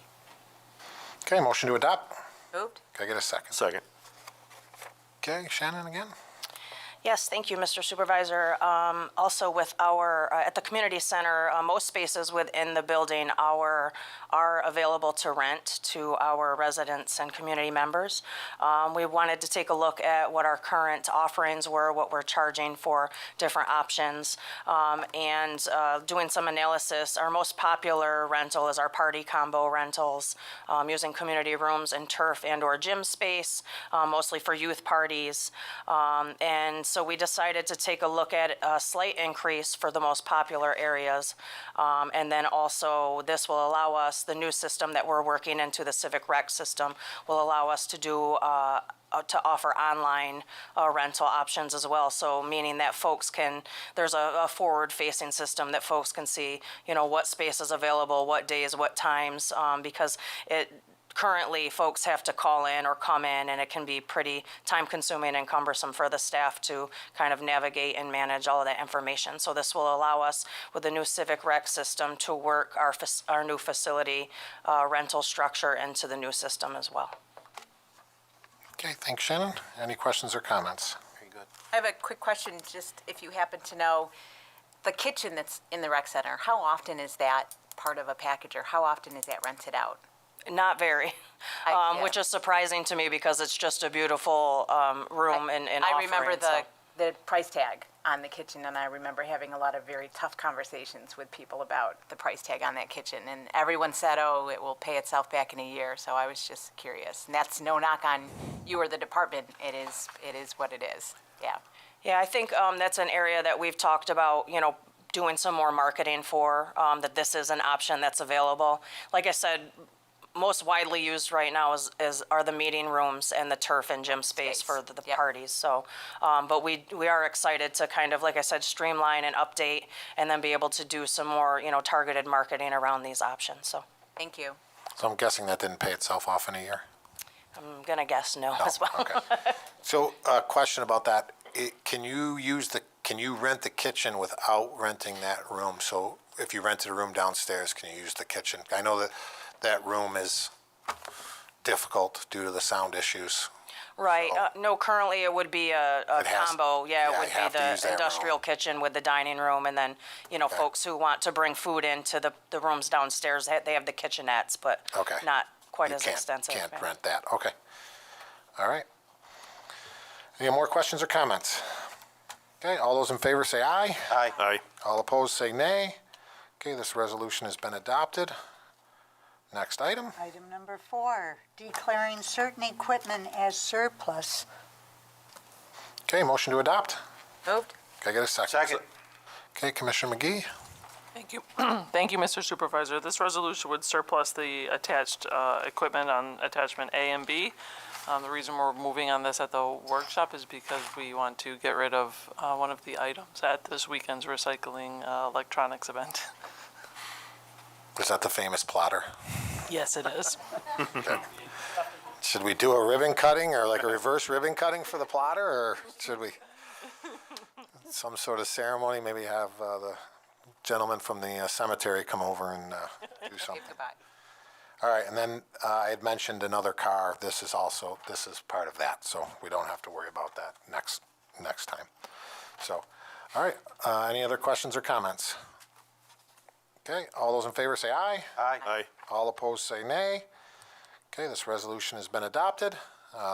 Okay, motion to adopt. Moved. Can I get a second? Second. Okay, Shannon again. Yes, thank you, Mr. Supervisor. Also with our, at the community center, most spaces within the building are available to rent to our residents and community members. We wanted to take a look at what our current offerings were, what we're charging for different options, and doing some analysis. Our most popular rental is our party combo rentals, using community rooms and turf and or gym space, mostly for youth parties. And so we decided to take a look at a slight increase for the most popular areas. And then also this will allow us, the new system that we're working into, the Civic Rec system, will allow us to do to offer online rental options as well. So meaning that folks can, there's a forward-facing system that folks can see, you know, what space is available, what days, what times, because currently folks have to call in or come in, and it can be pretty time-consuming and cumbersome for the staff to kind of navigate and manage all of that information. So this will allow us, with the new Civic Rec system, to work our new facility rental structure into the new system as well. Okay, thanks, Shannon. Any questions or comments? Very good. I have a quick question, just if you happen to know, the kitchen that's in the rec center, how often is that part of a package, or how often is that rented out? Not very, Yeah. which is surprising to me because it's just a beautiful room and I remember offering, the price tag on the kitchen, and I remember having a lot of very tough conversations with people about the price tag on that kitchen, and everyone said, oh, it will pay itself back in a year, so I was just curious. And that's no knock on you or the department, it is what it is, yeah. Yeah, I think that's an area that we've talked about, you know, doing some more marketing for, that this is an option that's available. Like I said, most widely used right now are the meeting rooms and the turf and gym space for the Yep. parties. So, but we are excited to kind of, like I said, streamline and update, and then be able to do some more, targeted marketing around these options. So Thank you. So I'm guessing that didn't pay itself off in a year? I'm gonna guess no as well. Okay. So, a question about that. Can you rent the kitchen without renting that room? So if you rented a room downstairs, can you use the kitchen? I know that room is difficult due to the sound issues. Right. So- No, currently it would be a It has- combo. Yeah, yeah, it would you have be to use the that industrial room. kitchen with the dining room, and then, folks who want to bring food into the rooms downstairs, they have the kitchenettes, but Okay. not quite You as can't- extensive. Can't yeah. rent that, okay. All right. Any more questions or comments? Okay, all those in favor say aye. Aye. Aye. All opposed say nay. Okay, this resolution has been adopted. Next item. Item number 4, declaring certain equipment as surplus. Okay, motion to adopt. Moved. Can I get a second? Second. Okay, Commissioner McGee. Thank you. Thank you, Mr. Supervisor. This resolution would surplus the attached equipment on attachment A and B. The reason we're moving on this at the workshop is because we want to get rid of one of the items at this weekend's recycling electronics event. Is that the famous plotter? Yes, it is. Should we do a ribbon cutting or like a reverse ribbon cutting for the plotter, or should we? Some sort of ceremony, maybe have the gentleman from the cemetery come over and do something. Goodbye. All right, and then I had mentioned another car. This is part of that, so we don't have to worry about that next time. So, all right, any other questions or comments? Okay, all those in favor say aye. Aye. Aye. All opposed say nay. Okay, this resolution has been adopted.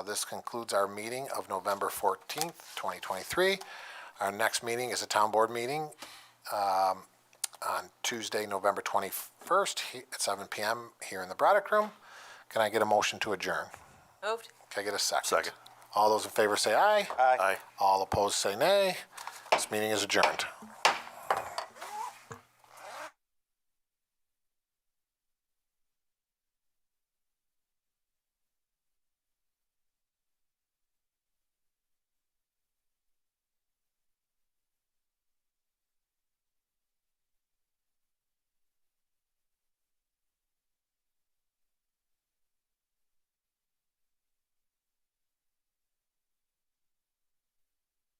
This concludes our meeting of November 14th, 2023. Our next meeting is a town board meeting on Tuesday, November 21st at 7 p.m. here in the Braddock Room. Can I get a motion to adjourn? Moved. Can I get a second? Second. All those in favor say aye. Aye. Aye. All opposed say nay. This meeting is adjourned.